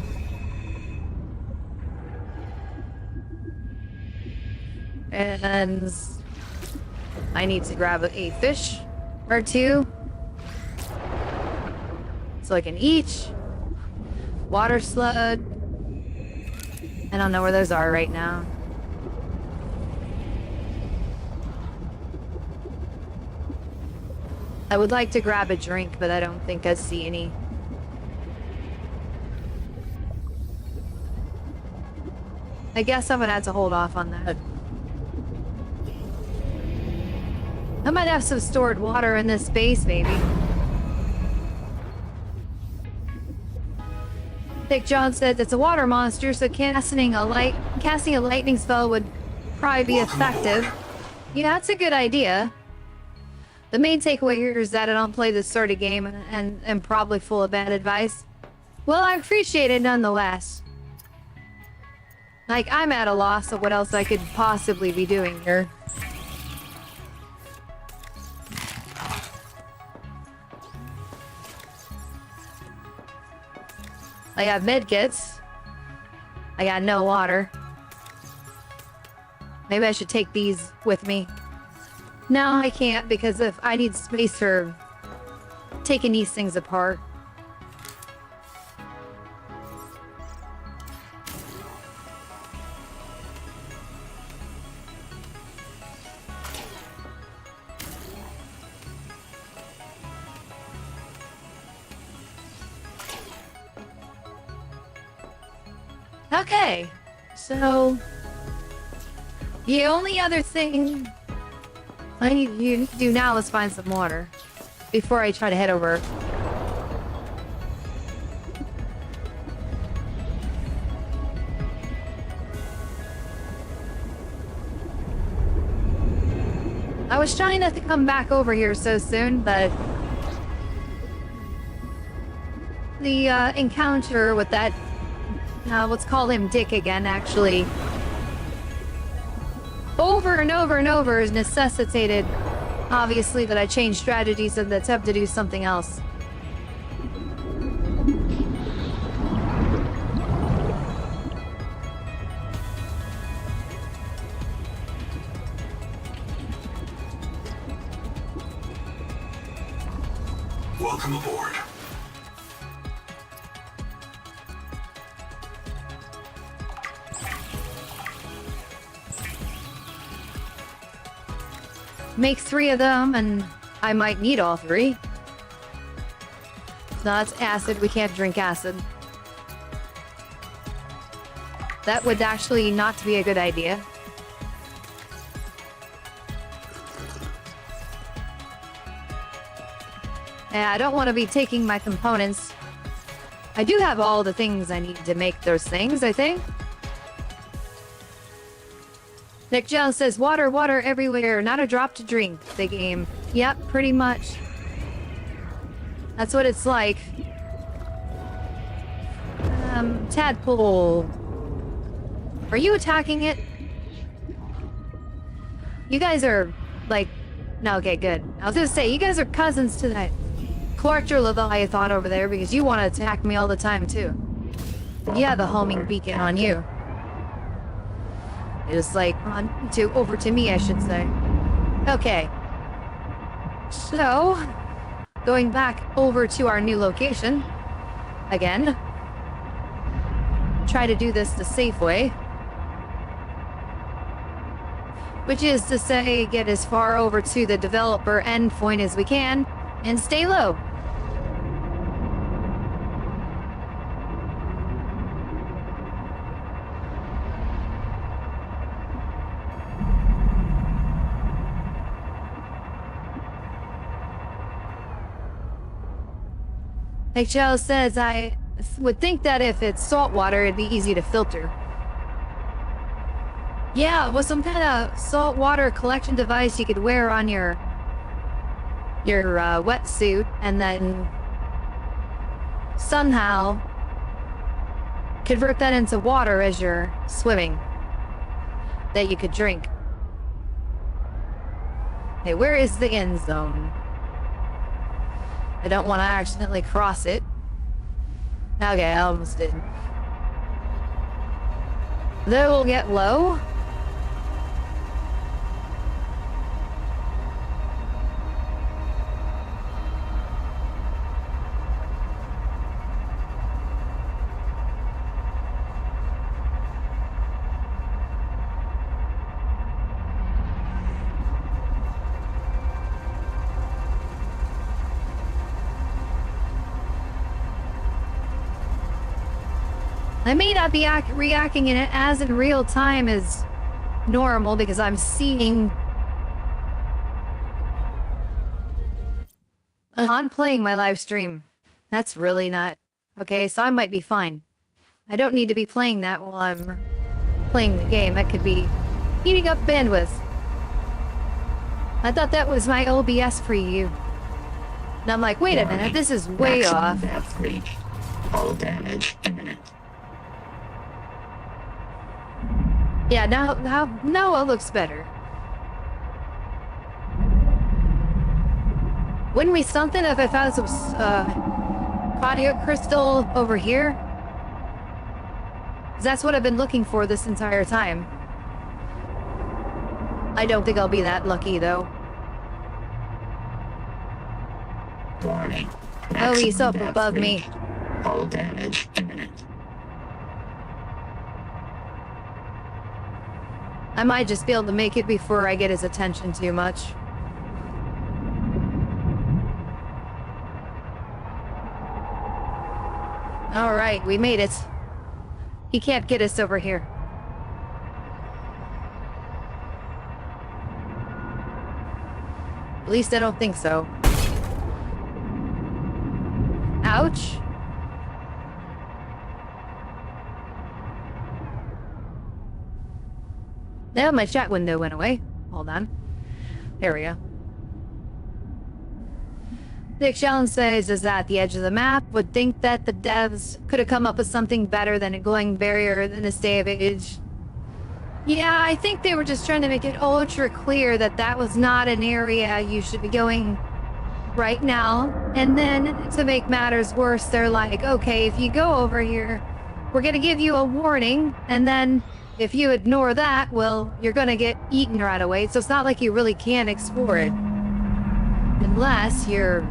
And I need to grab a fish or two. So I can eat. Water slug. I don't know where those are right now. I would like to grab a drink, but I don't think I see any. I guess I'm gonna have to hold off on that. I might have some stored water in this space, maybe. Nick John said it's a water monster, so casting a lightning spell would probably be effective. Yeah, that's a good idea. The main takeaway here is that I don't play this sort of game and am probably full of bad advice. Well, I appreciate it nonetheless. Like, I'm at a loss of what else I could possibly be doing here. I got medkits. I got no water. Maybe I should take these with me. No, I can't because if I need space for taking these things apart. Okay, so the only other thing I need you to do now is find some water before I try to head over. I was trying not to come back over here so soon, but the encounter with that, let's call him Dick again, actually, over and over and over has necessitated, obviously, that I change strategies and attempt to do something else. Welcome aboard. Make 3 of them, and I might need all 3. No, it's acid. We can't drink acid. That would actually not be a good idea. Yeah, I don't want to be taking my components. I do have all the things I need to make those things, I think. Nick Jones says, water, water everywhere, not a drop to drink, the game. Yep, pretty much. That's what it's like. tadpole. Are you attacking it? You guys are, like... No, okay, good. I was gonna say, you guys are cousins to that Clarkter Leviathan over there because you want to attack me all the time, too. Yeah, the homing beacon on you. It was like, over to me, I should say. Okay. So, going back over to our new location. Again. Try to do this the safe way. Which is to say, get as far over to the developer endpoint as we can, and stay low. Like Charles says, I would think that if it's salt water, it'd be easy to filter. Yeah, with some kind of salt water collection device you could wear on your wetsuit, and then somehow convert that into water as you're swimming that you could drink. Hey, where is the end zone? I don't want to accidentally cross it. Okay, I almost did. Then we'll get low. I may not be reacting in it as in real time as normal because I'm seeing... I'm playing my live stream. That's really not... Okay, so I might be fine. I don't need to be playing that while I'm playing the game. That could be eating up bandwidth. I thought that was my OBS preview. And I'm like, wait a minute, this is way off. Depth reach. All damage imminent. Yeah, now it looks better. Wouldn't we something if I found some audio crystal over here? 'Cause that's what I've been looking for this entire time. I don't think I'll be that lucky though. Warning. Oh, he's up Depth above me. reach. All damage imminent. I might just be able to make it before I get his attention too much. Alright, we made it. He can't get us over here. At least I don't think so. Ouch. Now my chat window went away. Hold on. There we go. Nick Shellen says is at the edge of the map. Would think that the devs could have come up with something better than a glowing barrier in this day of age. Yeah, I think they were just trying to make it ultra clear that that was not an area you should be going right now. And then to make matters worse, they're like, okay, if you go over here, we're gonna give you a warning, and then if you ignore that, well, you're gonna get eaten right away. So it's not like you really can explore it. Unless you're...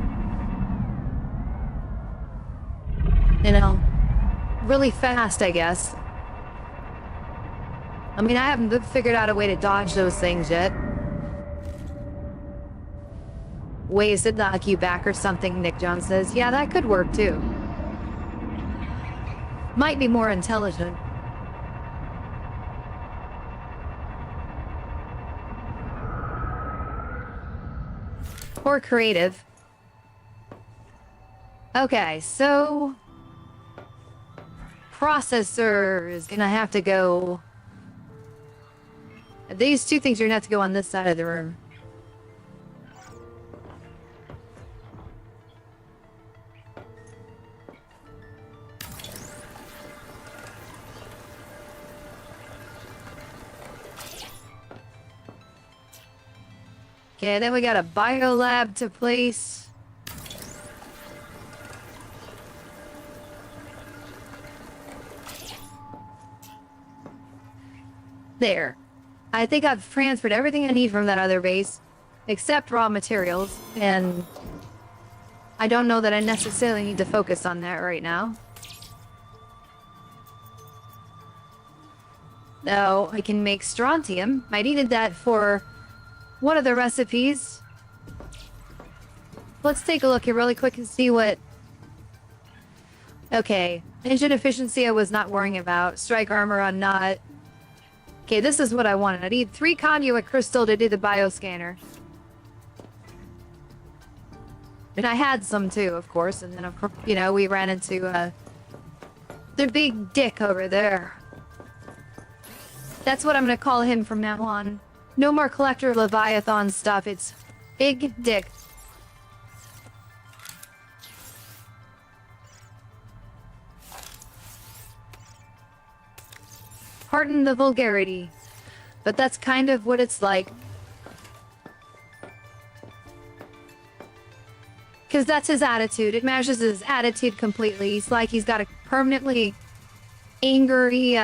you know, really fast, I guess. I mean, I haven't figured out a way to dodge those things yet. Ways to knock you back or something, Nick John says. Yeah, that could work too. Might be more intelligent. Or creative. Okay, so... processor is gonna have to go... these two things are gonna have to go on this side of the room. Okay, then we got a biolab to place. There. I think I've transferred everything I need from that other base, except raw materials, and I don't know that I necessarily need to focus on that right now. No, I can make strontium. I needed that for one of the recipes. Let's take a look here really quick and see what... Okay, engine efficiency I was not worrying about. Strike armor I'm not. Okay, this is what I wanted. I need 3 conduit crystal to do the bioscanner. And I had some too, of course, and then, of course, you know, we ran into, the big dick over there. That's what I'm gonna call him from now on. No more Collector Leviathan stuff, it's Big Dick. Pardon the vulgarity, but that's kind of what it's like. Because that's his attitude. It matches his attitude completely. He's like he's got a permanently angry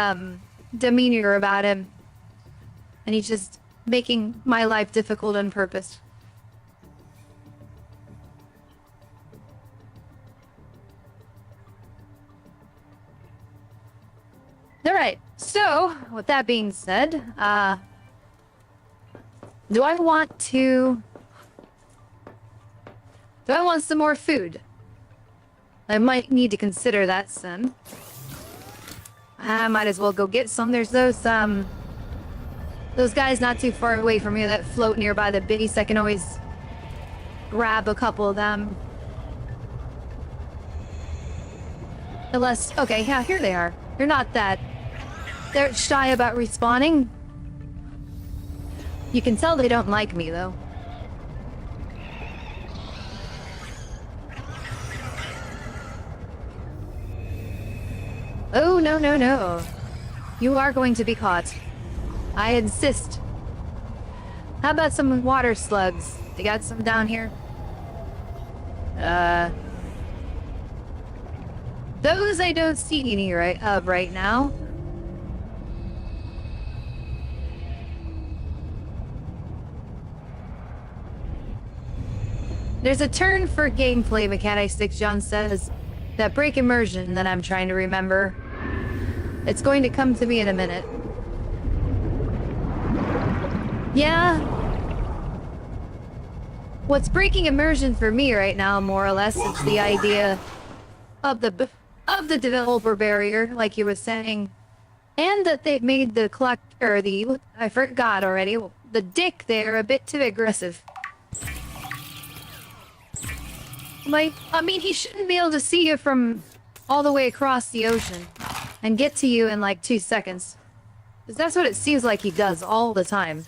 demeanor about him. And he's just making my life difficult on purpose. Alright, so, with that being said, do I want some more food? I might need to consider that soon. I might as well go get some. There's those guys not too far away from here that float nearby the base. I can always grab a couple of them. Unless, okay, yeah, here they are. They're not that... They're shy about respawning. You can tell they don't like me, though. Oh, no, no, no. You are going to be caught. I insist. How about some water slugs? You got some down here? Those I don't see any right now. There's a turn for gameplay mechanics, John says, that break immersion that I'm trying to remember. It's going to come to me in a minute. Yeah. What's breaking immersion for me right now, more or less, is the idea of the developer barrier, like you were saying, and that they've made the I forgot already, the dick there a bit too aggressive. Like, I mean, he shouldn't be able to see you from all the way across the ocean and get to you in like 2 seconds. Because that's what it seems like he does all the time.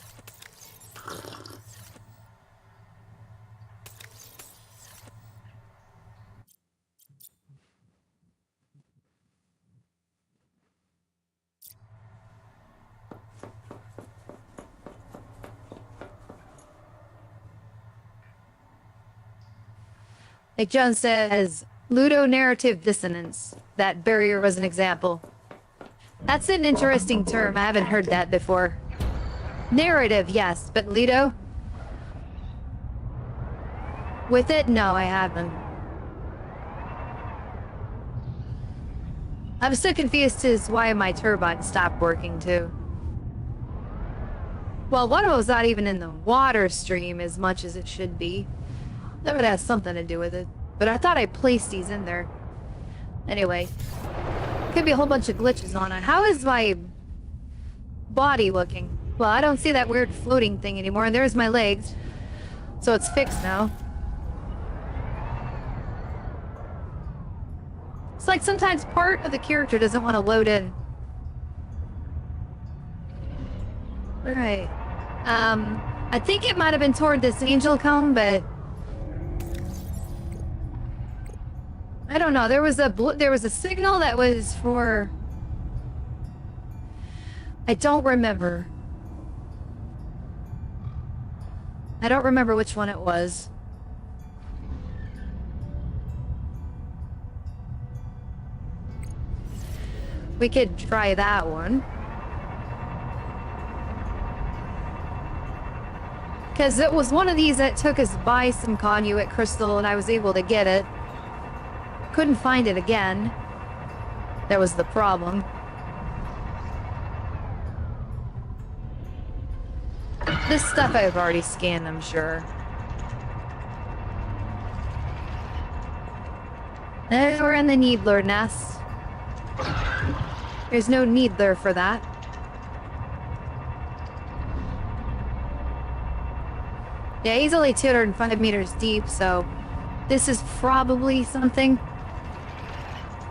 Like John says, ludonarrative dissonance. That barrier was an example. That's an interesting term. I haven't heard that before. Narrative, yes, but ludo? With it, no, I haven't. I'm so confused as why my turbine stopped working too. Well, one of them's not even in the water stream as much as it should be. That would have something to do with it. But I thought I placed these in there. Anyway. Could be a whole bunch of glitches on it. How is my body looking? Well, I don't see that weird floating thing anymore. And there's my legs. So it's fixed now. It's like sometimes part of the character doesn't want to load in. Alright. I think it might have been toward this angel cone, but... I don't know. There was a signal that was for... I don't remember. I don't remember which one it was. We could try that one. Because it was one of these that took us by some conduit crystal and I was able to get it. Couldn't find it again. That was the problem. This stuff I've already scanned, I'm sure. And we're in the Needler nest. There's no Needler for that. Yeah, he's only 205 meters deep, so this is probably something.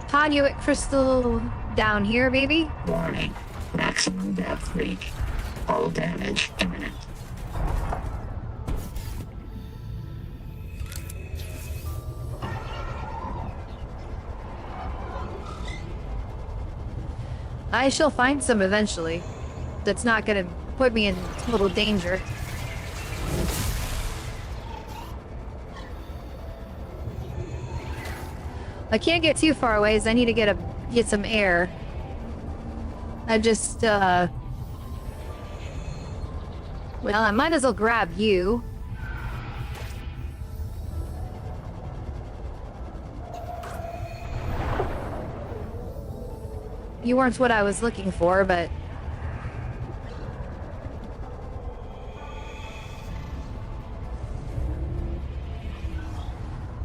Conduit crystal down here, baby. Warning. Maximum depth reach. Hull damage imminent. I shall find some eventually. That's not gonna put me in total danger. I can't get too far away as I need to get some air. I just, well, I might as well grab you. You weren't what I was looking for, but...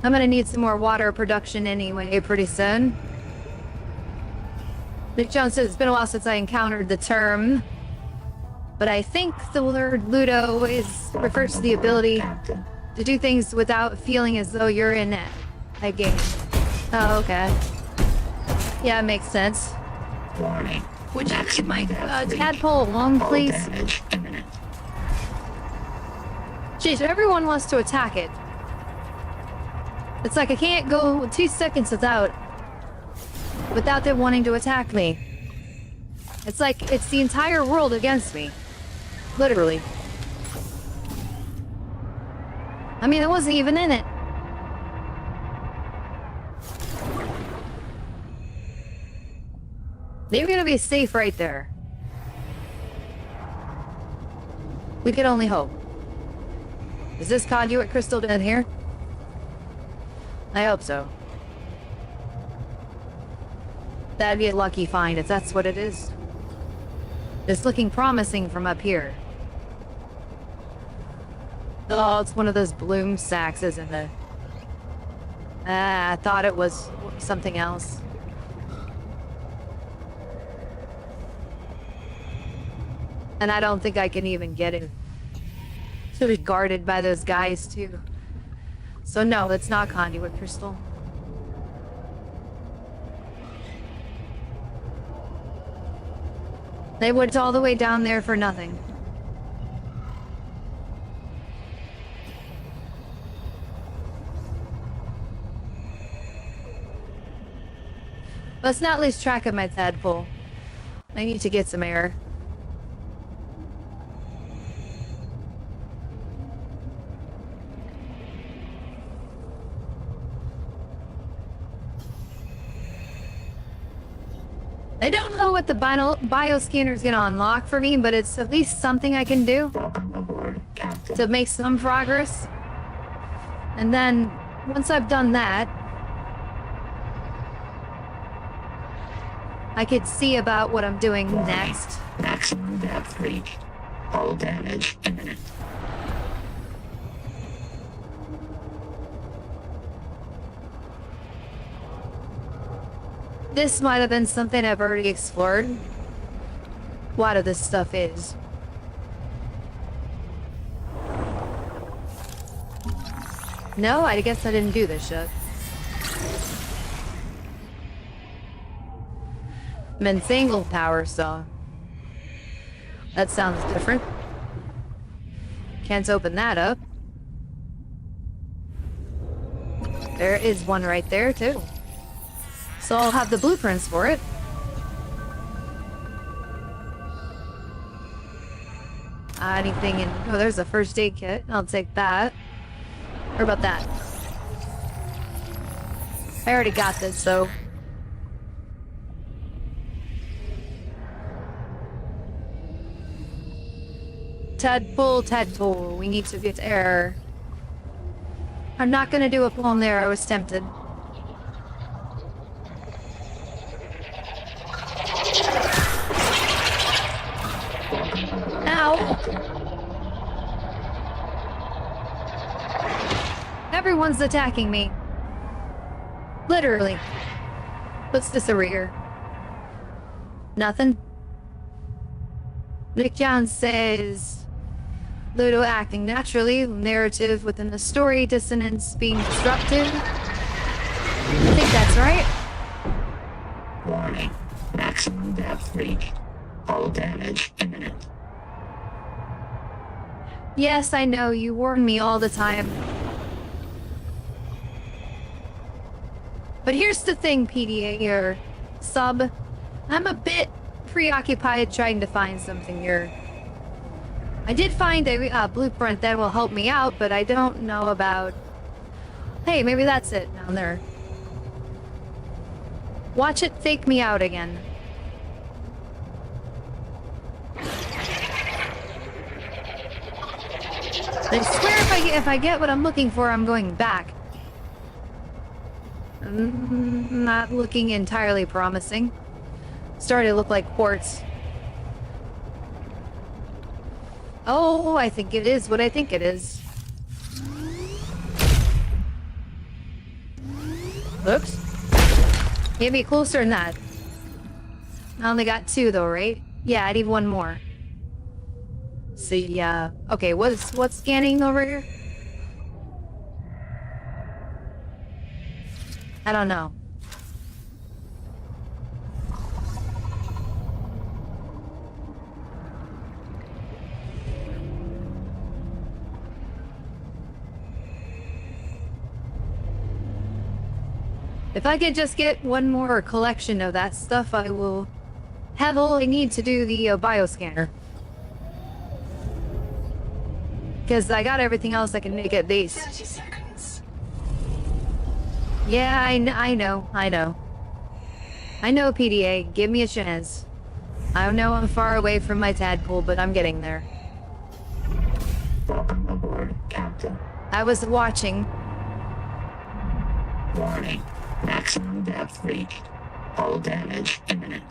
I'm gonna need some more water production anyway pretty soon. Nick Jones says it's been a while since I encountered the term, but I think the word Ludo refers to the ability to do things without feeling as though you're in a game. Oh, okay. Yeah, it makes sense. Warning. Would you get my Depth reach. tadpole along, Hull please? damage imminent. Jeez, everyone wants to attack it. It's like I can't go 2 seconds without them wanting to attack me. It's like it's the entire world against me. Literally. I mean, I wasn't even in it. They're gonna be safe right there. We could only hope. Is this conduit crystal down here? I hope so. That'd be a lucky find if that's what it is. It's looking promising from up here. Oh, it's one of those bloom sacks, isn't it? Ah, I thought it was something else. And I don't think I can even get it. Should be guarded by those guys too. So no, it's not conduit crystal. They went all the way down there for nothing. Let's not lose track of my tadpole. I need to get some air. I don't know what the bioscanner is going to unlock for me, but it's at least something I can do Welcome aboard, Captain. to make some progress. And then, once I've done that, I could see about what I'm doing Warning. next. Maximum depth reach. Hull damage imminent. This might have been something I've already explored. What this stuff is. No, I guess I didn't do this yet. Mensangle power saw. That sounds different. Can't open that up. There is one right there, too. So I'll have the blueprints for it. anything in... Oh, there's a first aid kit. I'll take that. Or about that? I already got this, so... Tadpole, we need to get air. I'm not gonna do a poem there, I was tempted. Ow! Everyone's attacking me. Literally. What's this over here? Nothing? Nick John says... Ludo acting naturally, narrative within the story, dissonance being disrupted. I think that's right. Warning. Maximum depth reached. Hull damage imminent. Yes, I know, you warn me all the time. But here's the thing, PDA, or sub. I'm a bit preoccupied trying to find something here. I did find a blueprint that will help me out, but I don't know about... Hey, maybe that's it down there. Watch it fake me out again. I swear if I get what I'm looking for, I'm going back. Not looking entirely promising. Starting to look like quartz. Oh, I think it is what I think it is. Oops. Get me closer than that. I only got 2 though, right? Yeah, I need 1 more. See, okay, what's scanning over here? I don't know. If I could just get 1 more collection of that stuff, I will have all I need to do the bioscanner. Because I got everything else I can make at base. 30 seconds. Yeah, I know. I know, PDA. Give me a chance. I know I'm far away from my tadpole, but I'm getting there. Welcome aboard, Captain. I was watching. Warning. Maximum depth reached. Hull damage imminent.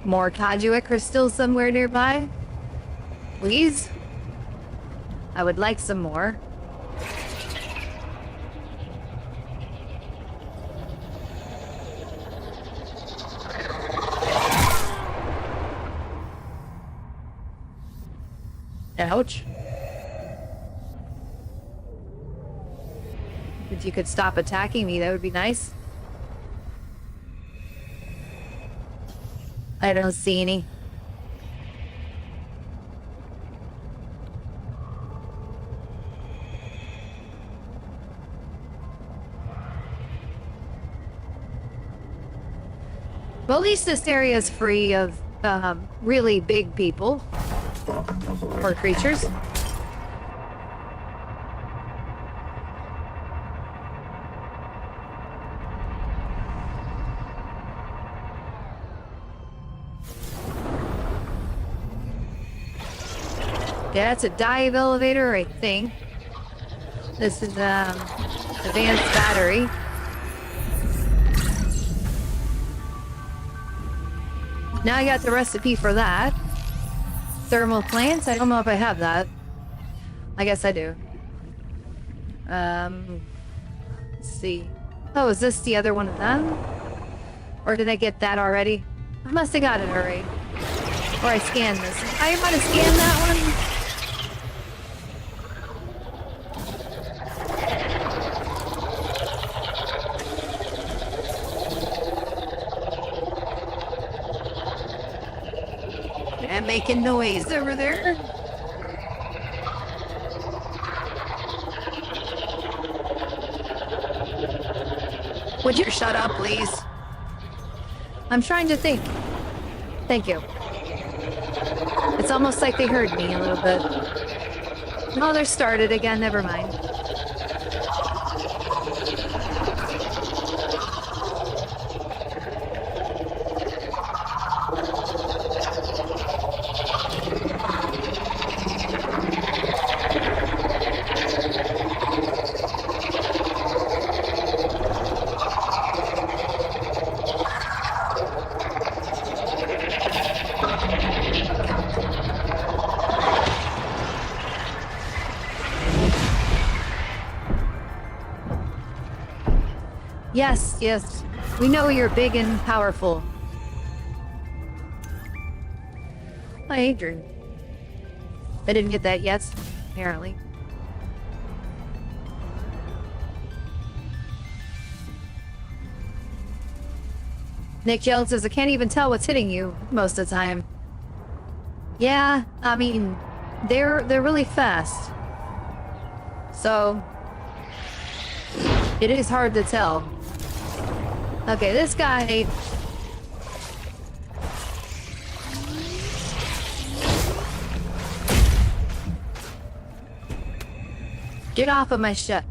More Kajuik crystals somewhere nearby? Please? I would like some more. Ouch. If you could stop attacking me, that would be nice. I don't see any. Well, at least this area is free of really big people. Or creatures. Yeah, it's a dive elevator, I think. This is advanced battery. Now I got the recipe for that. Thermal plants? I don't know if I have that. I guess I do. Let's see. Oh, is this the other one of them? Or did I get that already? I must have got it already. Or I scanned this. I might have scanned that one. I'm making noise over there. Would you shut up, please? I'm trying to think. Thank you. It's almost like they heard me a little bit. Oh, they're started again. Never mind. Yes, yes. We know you're big and powerful. Hi, Adrian. I didn't get that yet, apparently. Nick yelled says, I can't even tell what's hitting you most of the time. Yeah, I mean, they're really fast. So, it is hard to tell. Okay, this guy... Get off of my ship.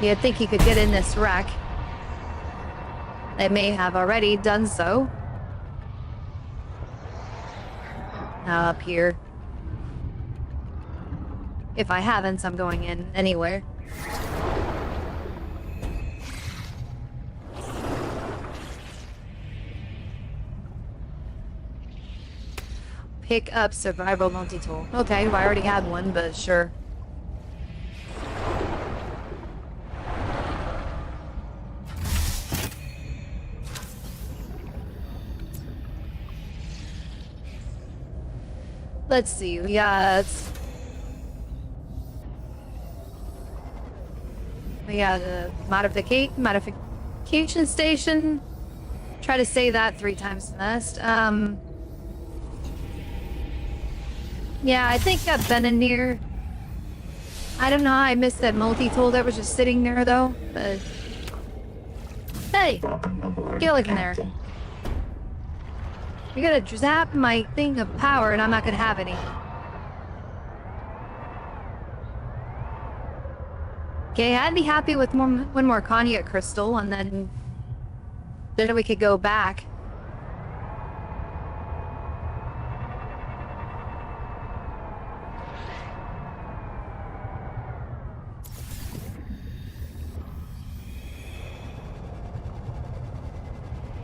You'd think he could get in this wreck. They may have already done so. Now up here. If I haven't, I'm going in anywhere. Pick up survival multi-tool. Okay, well, I already had one, but sure. Let's see, we got a modification station. Try to say that 3 times fast. Yeah, I think Bethany. I don't know how I missed that multi-tool that was just sitting there though, but... Hey! Get looking there. You're gonna zap my thing of power and I'm not gonna have any. Okay, I'd be happy with one more cognac crystal and then we could go back.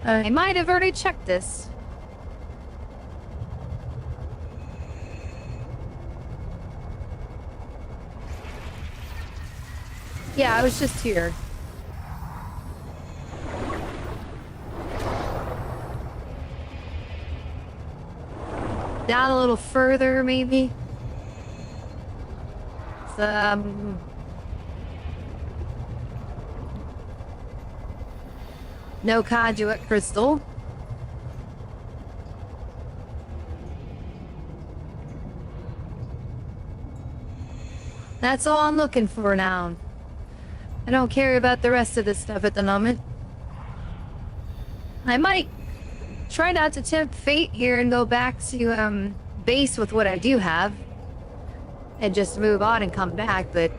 I might have already checked this. Yeah, I was just here. Down a little further, maybe? No conduit crystal. That's all I'm looking for now. I don't care about the rest of this stuff at the moment. I might try not to tempt fate here and go back to base with what I do have. And just move on and come back, but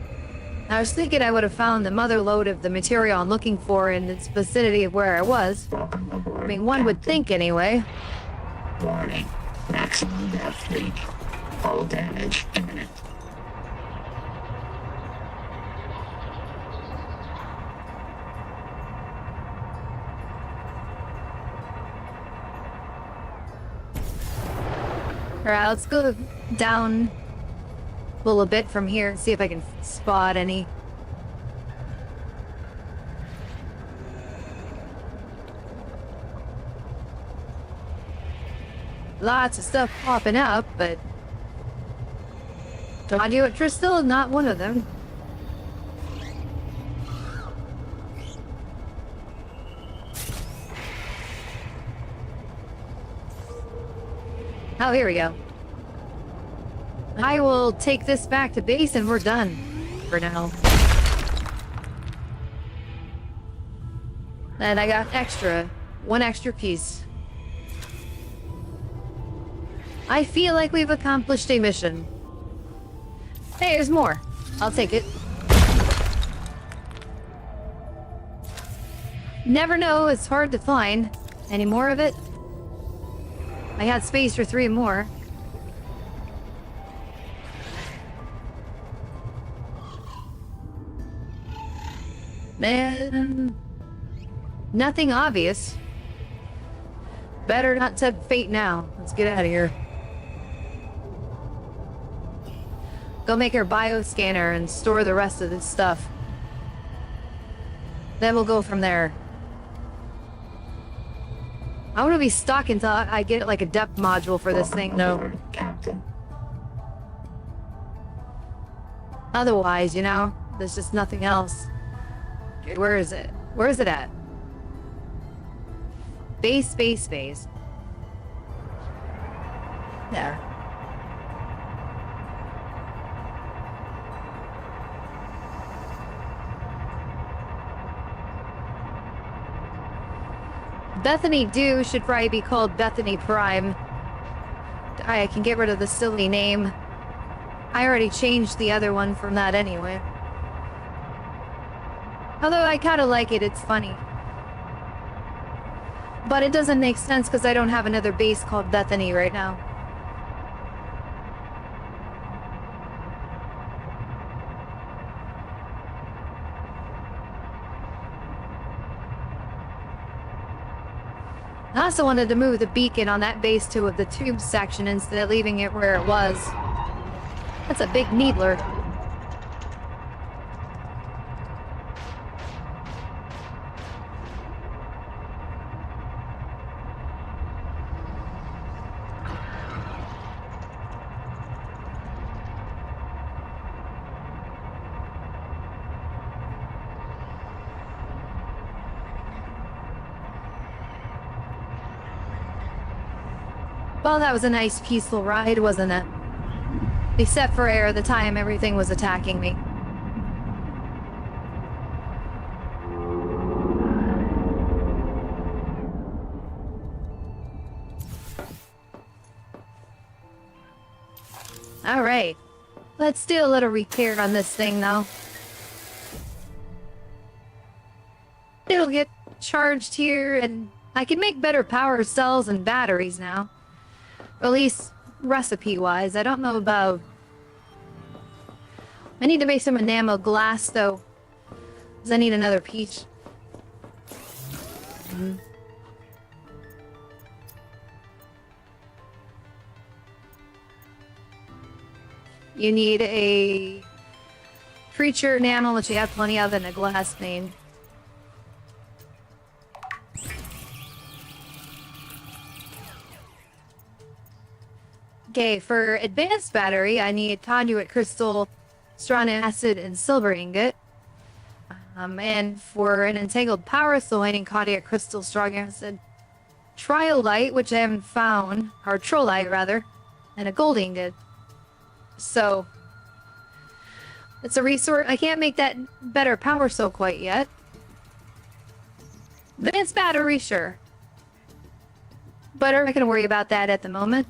I was thinking I would have found the mother lode of the material I'm looking for in its vicinity of where I was. I mean, one would think anyway. Warning. Maximum death rate. Hull damage imminent. Alright, let's go down a little bit from here and see if I can spot any. Lots of stuff popping up, but conduit crystal is not one of them. Oh, here we go. I will take this back to base and we're done for now. And I got one extra piece. I feel like we've accomplished a mission. Hey, there's more. I'll take it. Never know, it's hard to find. Any more of it? I had space for 3 more. Man, nothing obvious. Better not tempt fate now. Let's get out of here. Go make our bioscanner and store the rest of this stuff. Then we'll go from there. I want to be stuck until I get like a depth module for this thing. No. Captain. Otherwise, you know, there's just nothing else. Okay, where is it? Where is it at? Base. There. Bethany Dew should probably be called Bethany Prime. I can get rid of the silly name. I already changed the other one from that anyway. Although I kind of like it, it's funny. But it doesn't make sense because I don't have another base called Bethany right now. I also wanted to move the beacon on that base to the tube section instead of leaving it where it was. That's a big needler. Well, that was a nice peaceful ride, wasn't it? Except for air, the time everything was attacking me. Alright. Let's do a little repair on this thing, though. It'll get charged here, and I can make better power cells and batteries now. At least recipe-wise. I don't know about... I need to make some enamel glass, though. Because I need another piece. You need a creature enamel, which you have plenty of, and a glass pane. Okay, for advanced battery, I need conduit crystal, strong acid, and silver ingot. And for an entangled power cell, I need conduit crystal, strong acid, triolite, which I haven't found, or trolite rather, and a gold ingot. So, it's a resource. I can't make that better power cell quite yet. Advanced battery, sure. But I'm not going to worry about that at the moment.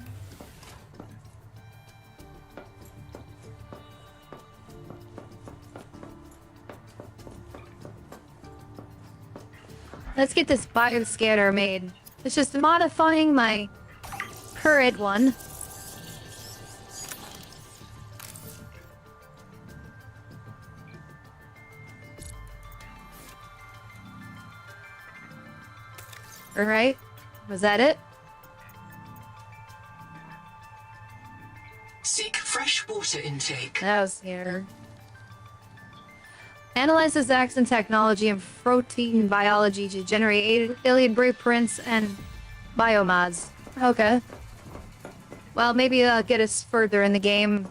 Let's get this bioscanner made. It's just modifying my current one. Alright. Was that it? Seek fresh water intake. That was here. Analyzes accent technology and protein biology to generate alien blueprints and biomods. Okay. Well, maybe that'll get us further in the game.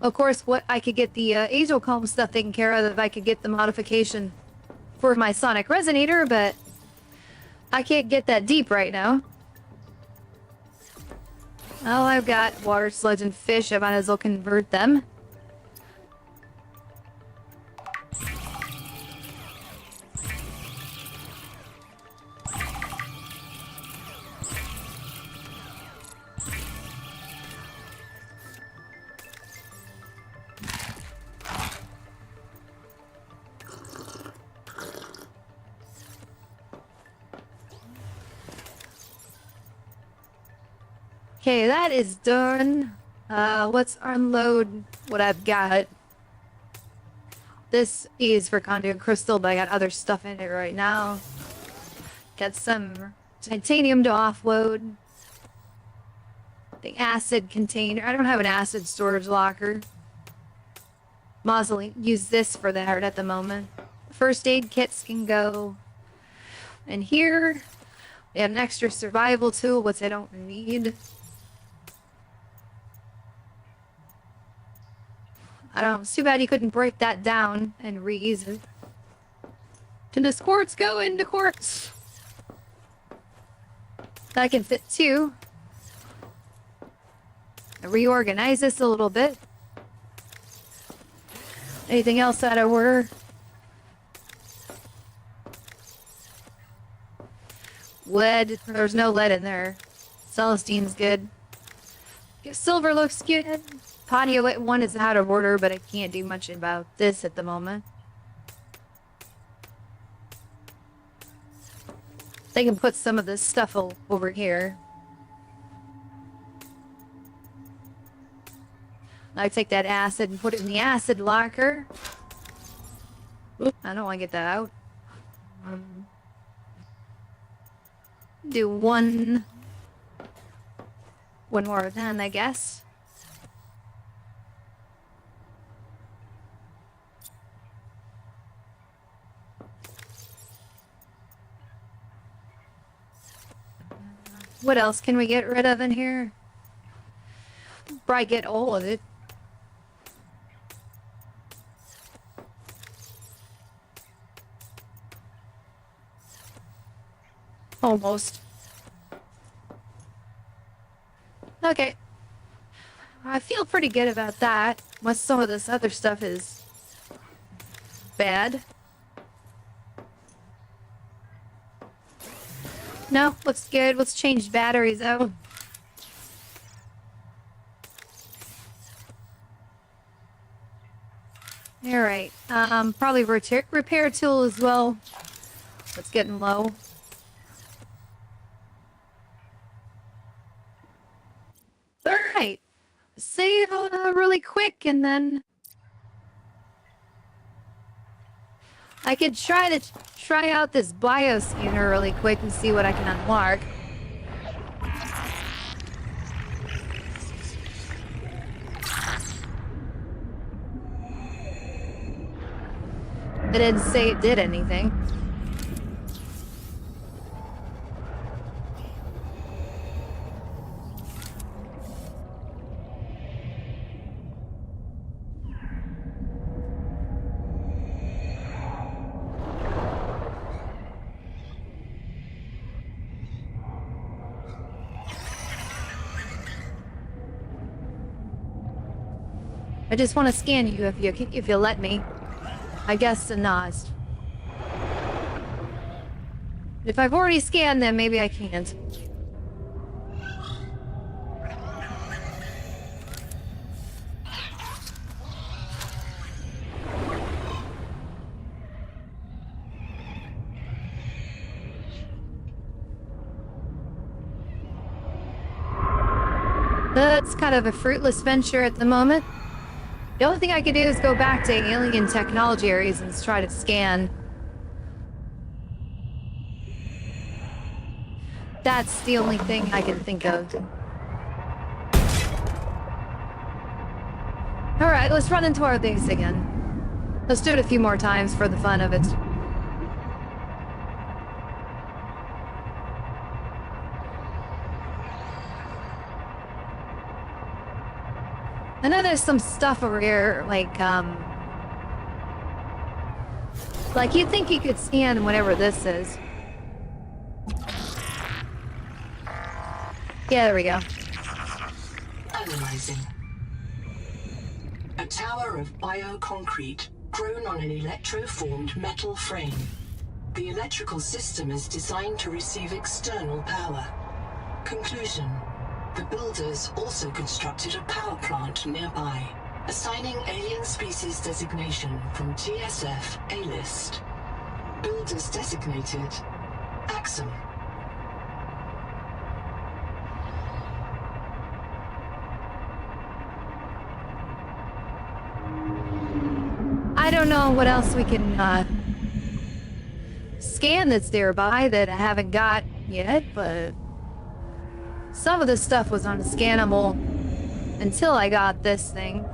Of course, what I could get the Azelcom stuff taken care of if I could get the modification for my sonic resonator, but I can't get that deep right now. Oh, I've got water sludge and fish. I might as well convert them. Okay, that is done. Let's unload what I've got. This is for conduit crystal, but I got other stuff in it right now. Got some titanium to offload. The acid container. I don't have an acid storage locker. Mausoleum. Use this for that at the moment. First aid kits can go in here. We have an extra survival tool, which I don't need. I don't know. It's too bad you couldn't break that down and reuse it. Can this quartz go into quartz? That can fit too. I reorganize this a little bit. Anything else out of order? Lead. There's no lead in there. Celestine's good. Silver looks good. Pontiolate one is out of order, but I can't do much about this at the moment. They can put some of this stuff over here. I take that acid and put it in the acid locker. Oop, I don't want to get that out. Do one more then, I guess. What else can we get rid of in here? Probably get all of it. Almost. Okay. I feel pretty good about that. Unless some of this other stuff is bad. No, looks good. Let's change batteries out. Alright. Probably repair tool as well. It's getting low. Alright. Save really quick and then I could try out this bioscanner really quick and see what I can unlock. It didn't say it did anything. I just want to scan you if you let me. I guess not. If I've already scanned them, maybe I can't. It's kind of a fruitless venture at the moment. The only thing I could do is go back to alien technology areas and try to scan. That's the only thing I can think of. Alright, let's run into our base again. Let's do it a few more times for the fun of it. I know there's some stuff over here, like you'd think you could scan whatever this is. Yeah, there we go. Analyzing. A tower of bioconcrete grown on an electroformed metal frame. The electrical system is designed to receive external power. Conclusion. The builders also constructed a power plant nearby, assigning alien species designation from TSF A-list. Builders designated Axum. I don't know what else we can scan that's nearby that I haven't got yet, but some of the stuff was unscannable until I got this thing.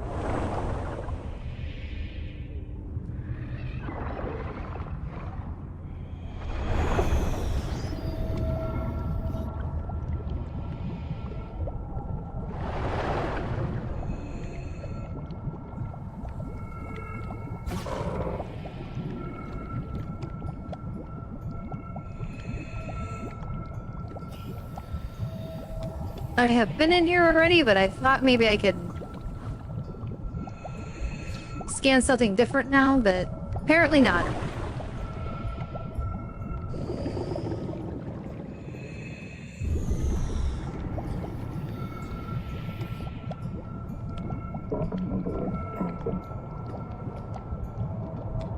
I have been in here already, but I thought maybe I could scan something different now, but apparently not.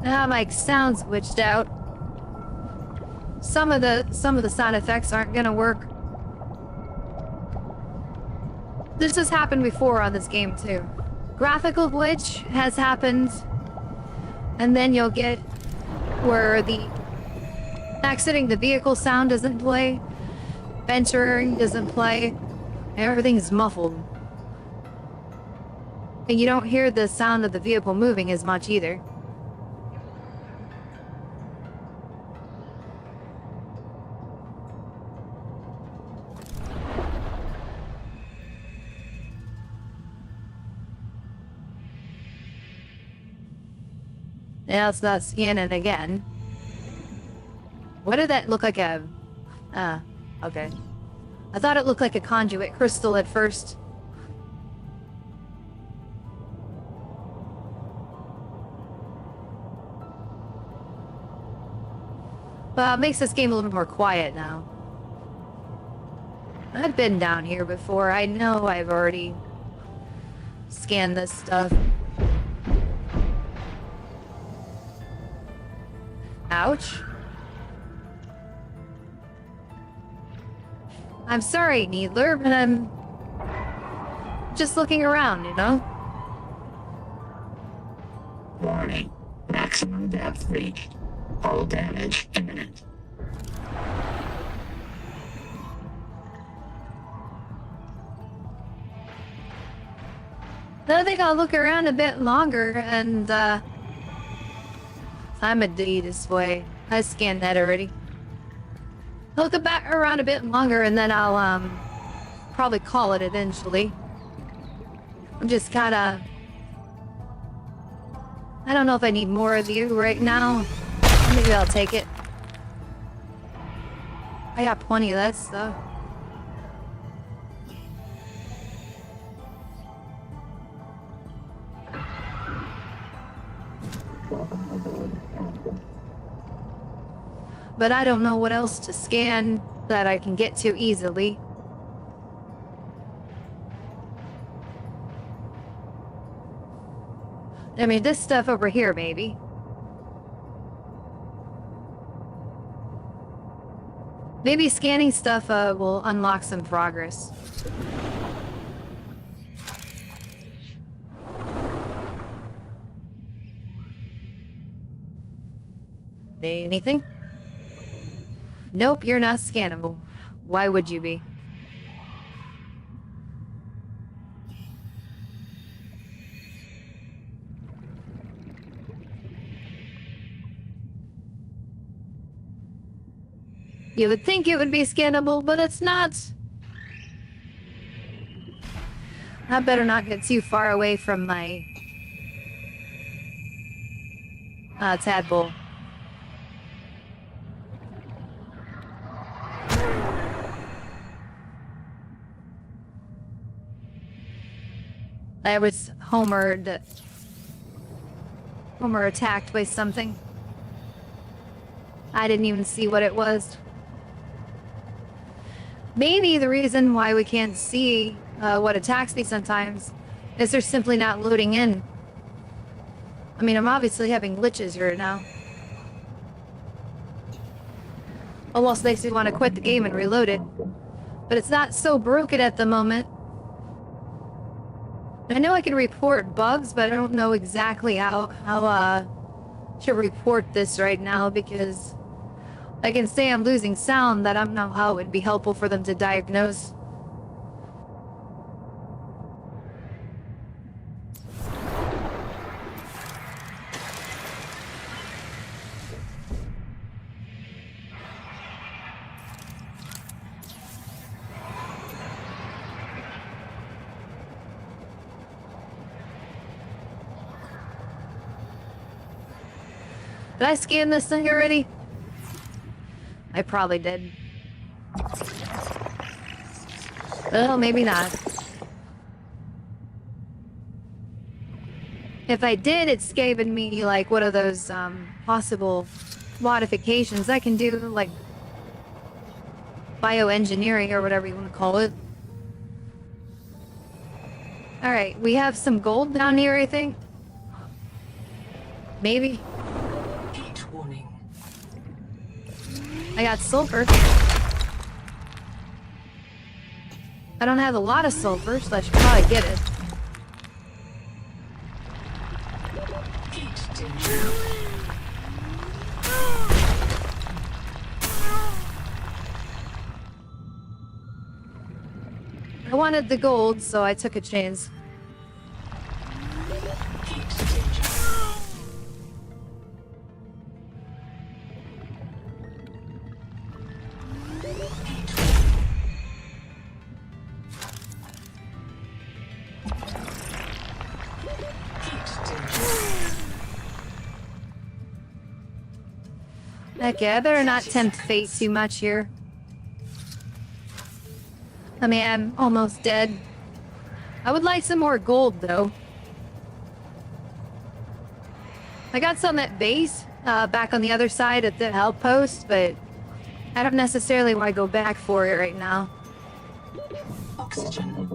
Now my sound switched out. Some of the sound effects aren't gonna work. This has happened before on this game too. Graphical glitch has happened, and then you'll get where the exiting the vehicle sound doesn't play, venturing doesn't play, everything's muffled. And you don't hear the sound of the vehicle moving as much either. Now it's not scanning again. What did that look like a... okay. I thought it looked like a conduit crystal at first. Well, it makes this game a little more quiet now. I've been down here before. I know I've already scanned this stuff. Ouch. I'm sorry, Needler, but I'm just looking around, you know? Warning. Maximum depth reached. Hull damage imminent. I think I'll look around a bit longer and, I'm a D this way. I scanned that already. Look back around a bit longer and then I'll, probably call it eventually. I'm just kinda... I don't know if I need more of you right now. Maybe I'll take it. I got plenty of that stuff. But I don't know what else to scan that I can get to easily. I mean, this stuff over here, maybe. Maybe scanning stuff will unlock some progress. Anything? Nope, you're not scannable. Why would you be? You would think it would be scannable, but it's not. I better not get too far away from my tadpole. I was Homer attacked by something. I didn't even see what it was. Maybe the reason why we can't see what attacks me sometimes is they're simply not loading in. I mean, I'm obviously having glitches here now. Almost makes me want to quit the game and reload it. But it's not so broken at the moment. I know I can report bugs, but I don't know exactly how to report this right now, because I can say I'm losing sound, that I don't know how it would be helpful for them to diagnose. Did I scan this thing already? I probably did. Well, maybe not. If I did, it's given me like one of those possible modifications I can do, like bioengineering or whatever you want to call it. Alright, we have some gold down here, I think. Maybe. Heat warning. I got sulfur. I don't have a lot of sulfur, so I should probably get it. Heat danger. I wanted the gold, so I took a chance. Heat danger. Heck yeah, I better not tempt fate too much here. I mean, I'm almost dead. I would like some more gold, though. I got some at base, back on the other side at the outpost, but I don't necessarily want to go back for it right now. Oxygen.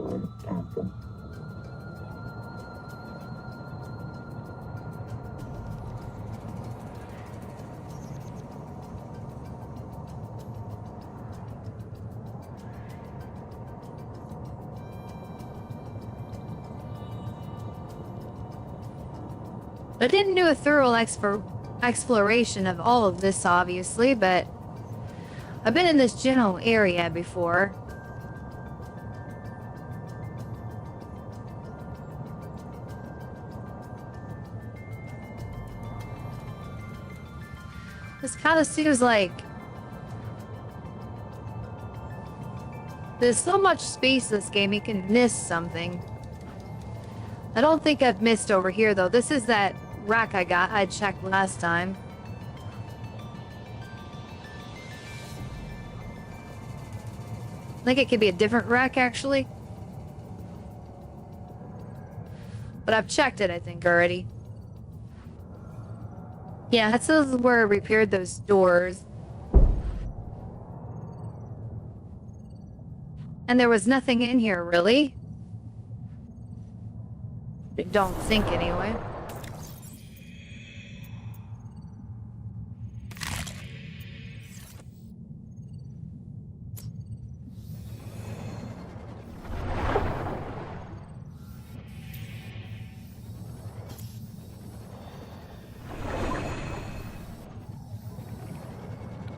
I didn't do a thorough exploration of all of this, obviously, but I've been in this general area before. This kind of seems like there's so much space in this game, you can miss something. I don't think I've missed over here, though. This is that rack I checked last time. I think it could be a different rack, actually. But I've checked it, I think, already. Yeah, this is where I repaired those doors. And there was nothing in here, really. I don't think, anyway.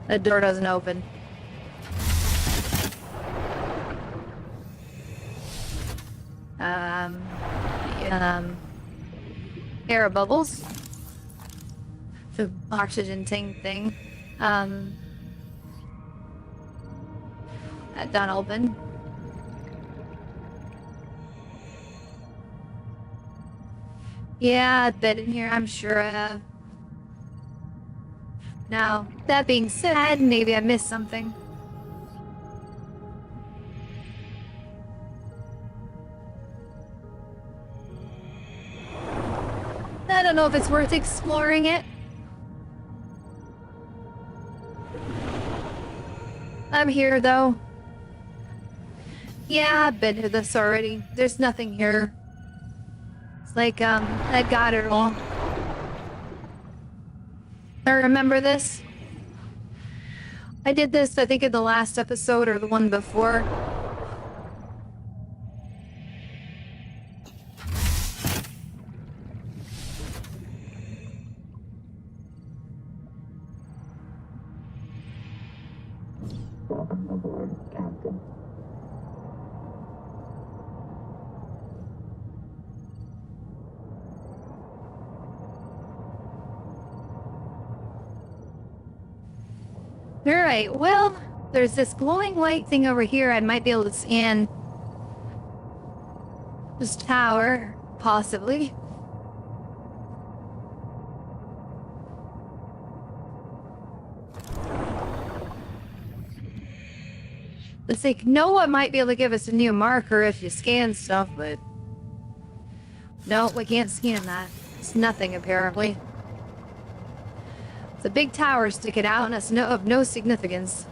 The door doesn't open. Air bubbles. The oxygen tank thing. That don't open. Yeah, I've been in here, I'm sure I have. Now, that being said, maybe I missed something. know if it's worth exploring it. I'm here, though. Yeah, I've been to this already. There's nothing here. It's like, I got it all. I remember this. I did this, I think, in the last episode or the one before. Welcome aboard, Captain. Alright, well, there's this glowing white thing over here I might be able to scan. This tower, possibly. Let's say Noah might be able to give us a new marker if you scan stuff, but... No, we can't scan that. It's nothing, apparently. It's a big tower sticking out and it's of no significance.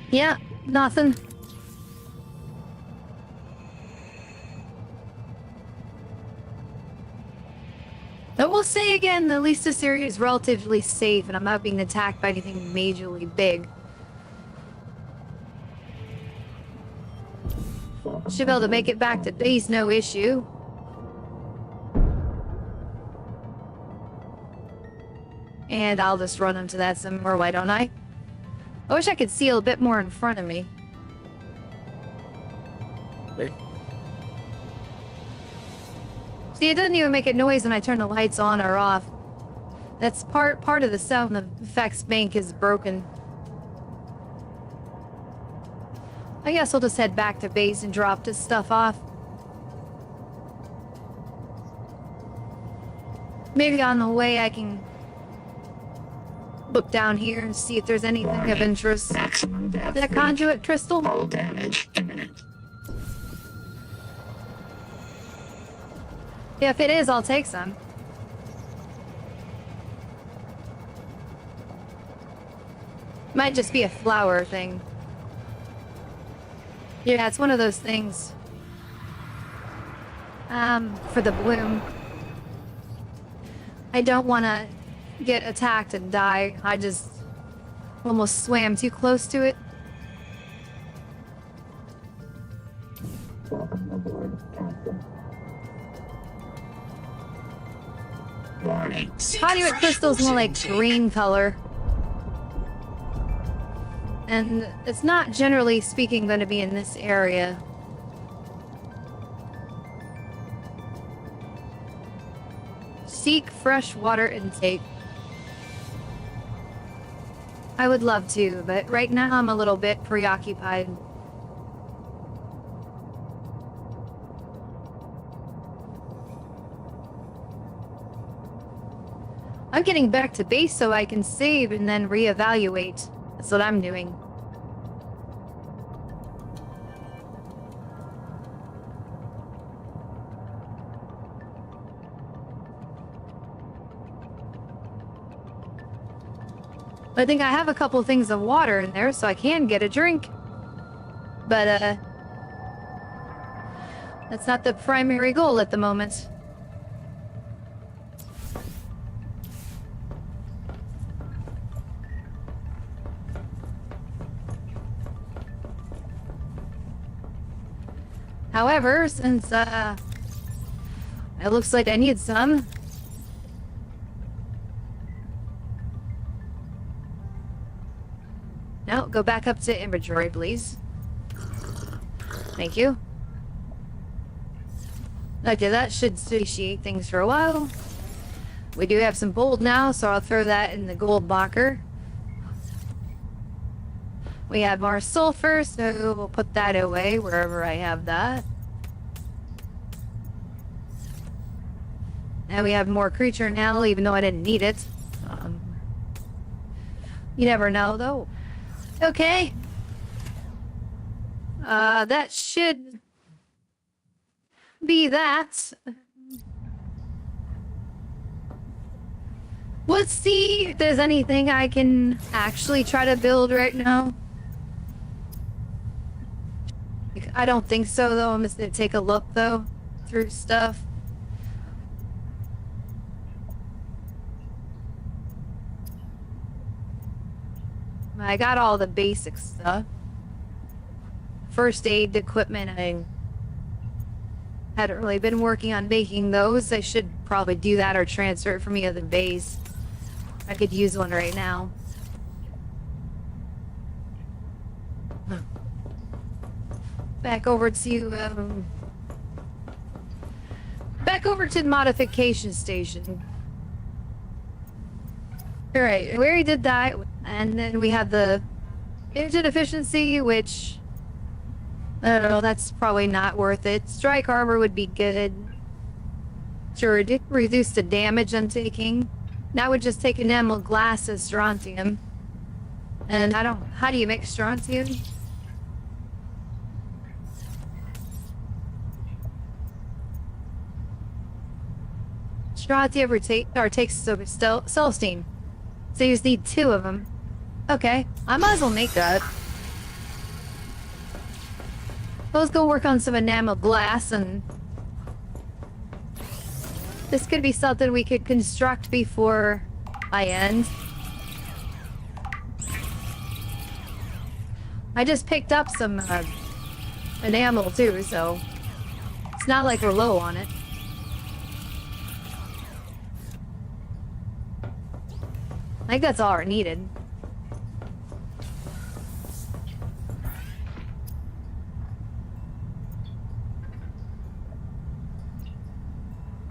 Yeah, nothing. But we'll say again, at least this area is relatively safe and I'm not being attacked by anything majorly big. Should be able to make it back to base, no issue. And I'll just run into that somewhere, why don't I? I wish I could see a little bit more in front of me. See, it doesn't even make a noise when I turn the lights on or off. That's part of the sound effects bank is broken. I guess I'll just head back to base and drop this stuff off. Maybe on the way I can look down here and see if there's anything of interest. Maximum death That rate. conduit crystal? Hull damage imminent. Yeah, if it is, I'll take some. Might just be a flower thing. Yeah, it's one of those things. For the bloom. I don't want to get attacked and die. I just almost swam too close to it. Welcome aboard, Captain. Warning. Conduit crystal's more like green color. And it's not, generally speaking, going to be in this area. Seek fresh water intake. I would love to, but right now I'm a little bit preoccupied. I'm getting back to base so I can save and then reevaluate. That's what I'm doing. I think I have a couple things of water in there so I can get a drink. But, that's not the primary goal at the moment. However, since, it looks like I need some. No, go back up to inventory, please. Thank you. Okay, that should satiate things for a while. We do have some gold now, so I'll throw that in the gold locker. We have more sulfur, so we'll put that away wherever I have that. And we have more creature now, even though I didn't need it. You never know, though. Okay. That should be that. Let's see if there's anything I can actually try to build right now. I don't think so, though. I'm just gonna take a look, though, through stuff. I got all the basic stuff. First aid equipment, I hadn't really been working on making those. I should probably do that or transfer it from the other base. I could use one right now. Back over to the modification station. Alright, we already did that, and then we have the engine efficiency, which I don't know, that's probably not worth it. Strike armor would be good. Sure, it did reduce the damage I'm taking. That would just take enamel glass as strontium. And I don't... How do you make strontium? Strontium takes Celestine. So you just need 2 of them. Okay, I might as well make that. Let's go work on some enamel glass, and this could be something we could construct before I end. I just picked up some enamel too, so it's not like we're low on it. I think that's all I needed.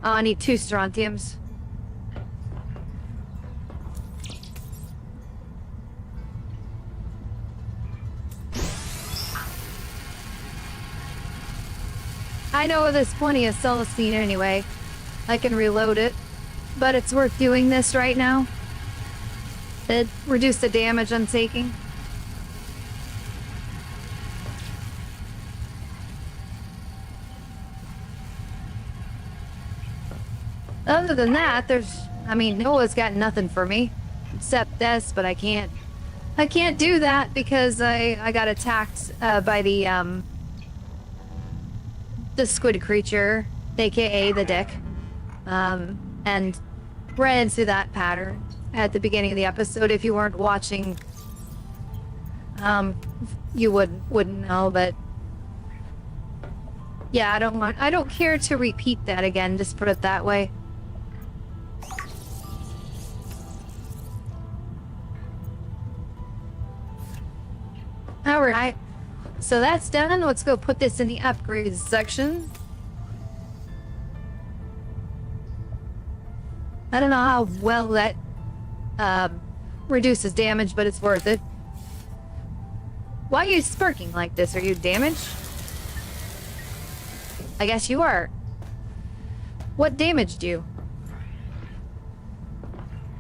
Oh, I need 2 strontiums. I know there's plenty of Celestine anyway. I can reload it. But it's worth doing this right now. It reduced the damage I'm taking. Other than that, Noah's got nothing for me. Except this, but I can't do that because I got attacked by the squid creature, aka the dick. And ran into that pattern at the beginning of the episode. If you weren't watching, you wouldn't know, but yeah, I don't care to repeat that again, just put it that way. Alright, so that's done. Let's go put this in the upgrades section. I don't know how well that reduces damage, but it's worth it. Why are you sparking like this? Are you damaged? I guess you are. What damaged you?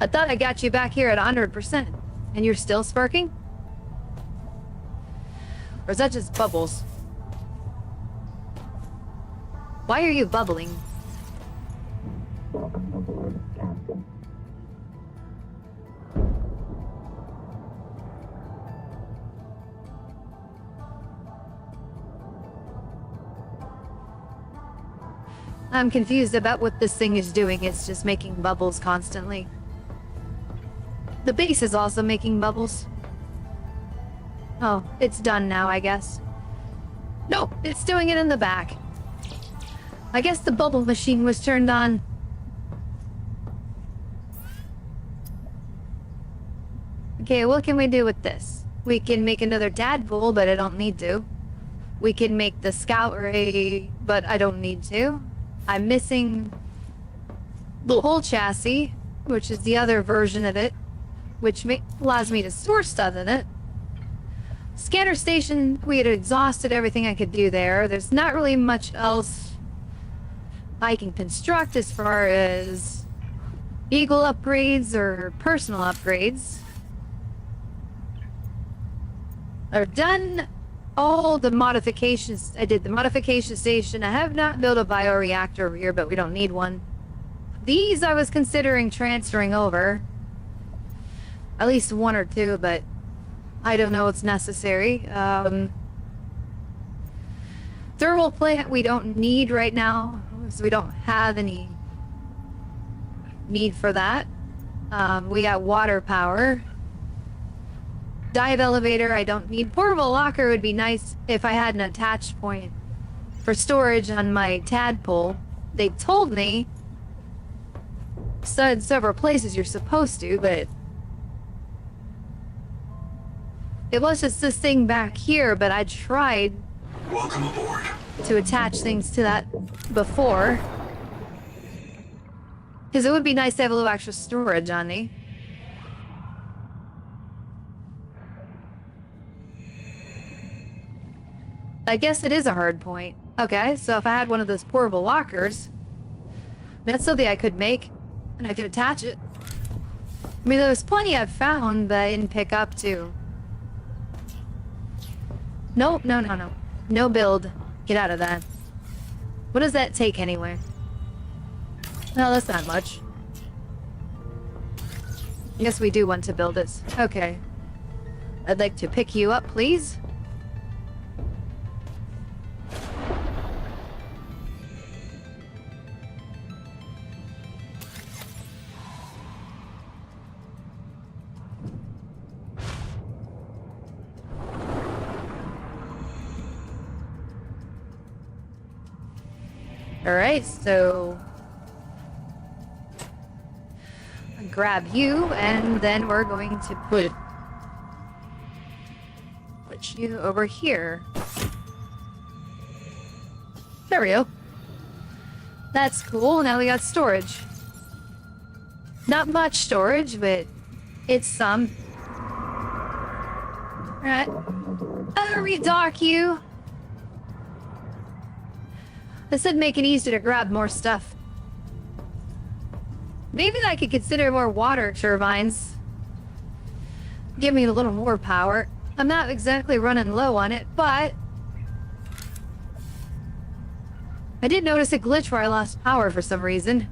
I thought I got you back here at 100%, and you're still sparking? Or is that just bubbles? Why are you bubbling? I'm confused about what this thing is doing. It's just making bubbles constantly. The base is also making bubbles. Oh, it's done now, I guess. No, it's doing it in the back. I guess the bubble machine was turned on. Okay, what can we do with this? We can make another tadpole, but I don't need to. We can make the scout ray, but I don't need to. I'm missing the whole chassis, which is the other version of it, which allows me to store stuff in it. Scanner station, we had exhausted everything I could do there. There's not really much else I can construct as far as Eagle upgrades or personal upgrades. I've done all the modifications. I did the modification station. I have not built a bioreactor over here, but we don't need one. These I was considering transferring over. At least one or two, but I don't know what's necessary. Thermal plant we don't need right now, so we don't have any need for that. We got water power. Dive elevator I don't need. Portable locker would be nice if I had an attached point for storage on my tadpole. They told me in several places you're supposed to, but it was just this thing back here, but I tried Welcome aboard. to attach things to that before. Because it would be nice to have a little extra storage on me. I guess it is a hard point. Okay, so if I had one of those portable lockers, that's something I could make, and I could attach it. I mean, there's plenty I've found that I didn't pick up too. No. No build. Get out of that. What does that take anyway? No, that's not much. I guess we do want to build this. Okay. I'd like to pick you up, please. Alright, so I'll grab you, and then we're going to put you over here. There we go. That's cool. Now we got storage. Not much storage, but it's some. Alright. I'll redock you. This would make it easier to grab more stuff. Maybe I could consider more water turbines. Give me a little more power. I'm not exactly running low on it, but I did notice a glitch where I lost power for some reason.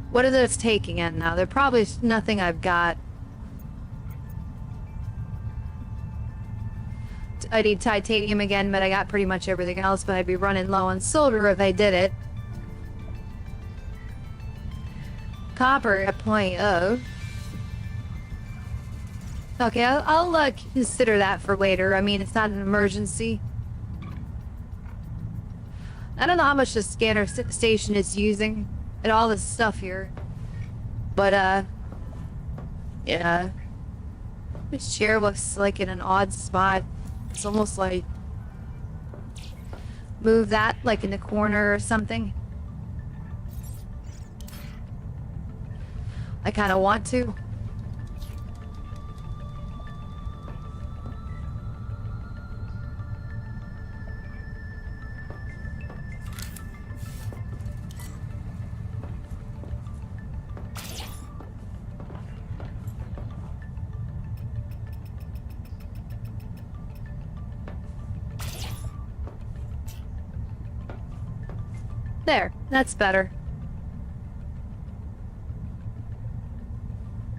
What are those taking at now? They're probably nothing I've got. I need titanium again, but I got pretty much everything else, but I'd be running low on silver if I did it. Copper at point of. Okay, I'll consider that for later. I mean, it's not an emergency. I don't know how much the scanner station is using and all this stuff here. But, yeah. This chair looks like in an odd spot. It's almost like move that like in the corner or something. I kind of want to. There, that's better.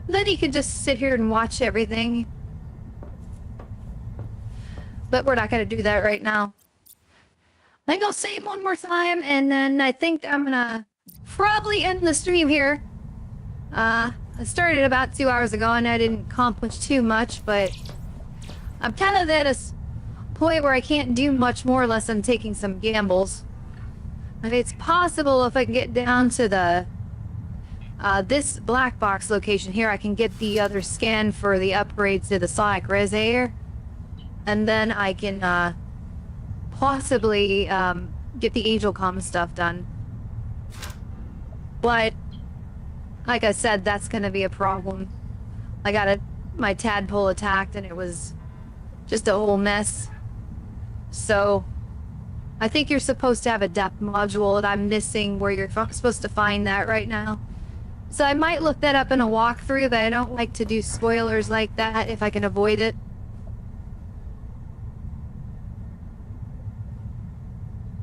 Then you can just sit here and watch everything. But we're not going to do that right now. I think I'll save one more time, and then I think I'm going to probably end the stream here. I started about 2 hours ago, and I didn't accomplish too much, but I'm kind of at a point where I can't do much more unless I'm taking some gambles. And it's possible if I can get down to the this black box location here, I can get the other scan for the upgrades to the sonic resonator, and then I can possibly get the angel comm stuff done. But like I said, that's gonna be a problem. I got my tadpole attacked, and it was just a whole mess. So I think you're supposed to have a depth module, and I'm missing where you're supposed to find that right now. So I might look that up in a walkthrough, but I don't like to do spoilers like that if I can avoid it.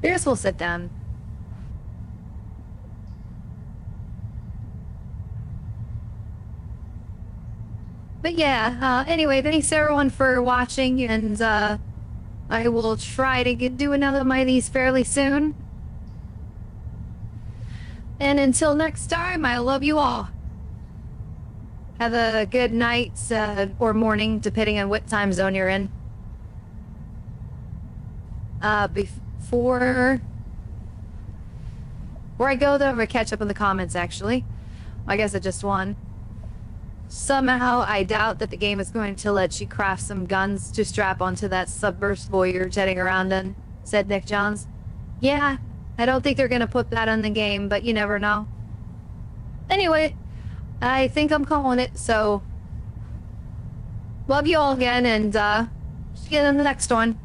Here's we'll sit down. But yeah, anyway, thanks everyone for watching, and I will try to do another one of these fairly soon. And until next time, I love you all. Have a good night or morning, depending on what time zone you're in. Before I go, though, I'm gonna catch up in the comments, actually. I guess I just won. Somehow, I doubt that the game is going to let you craft some guns to strap onto that submersible you're jetting around in, said Nick Johns. Yeah, I don't think they're going to put that in the game, but you never know. Anyway, I think I'm calling it, so... Love you all again, and see you in the next one.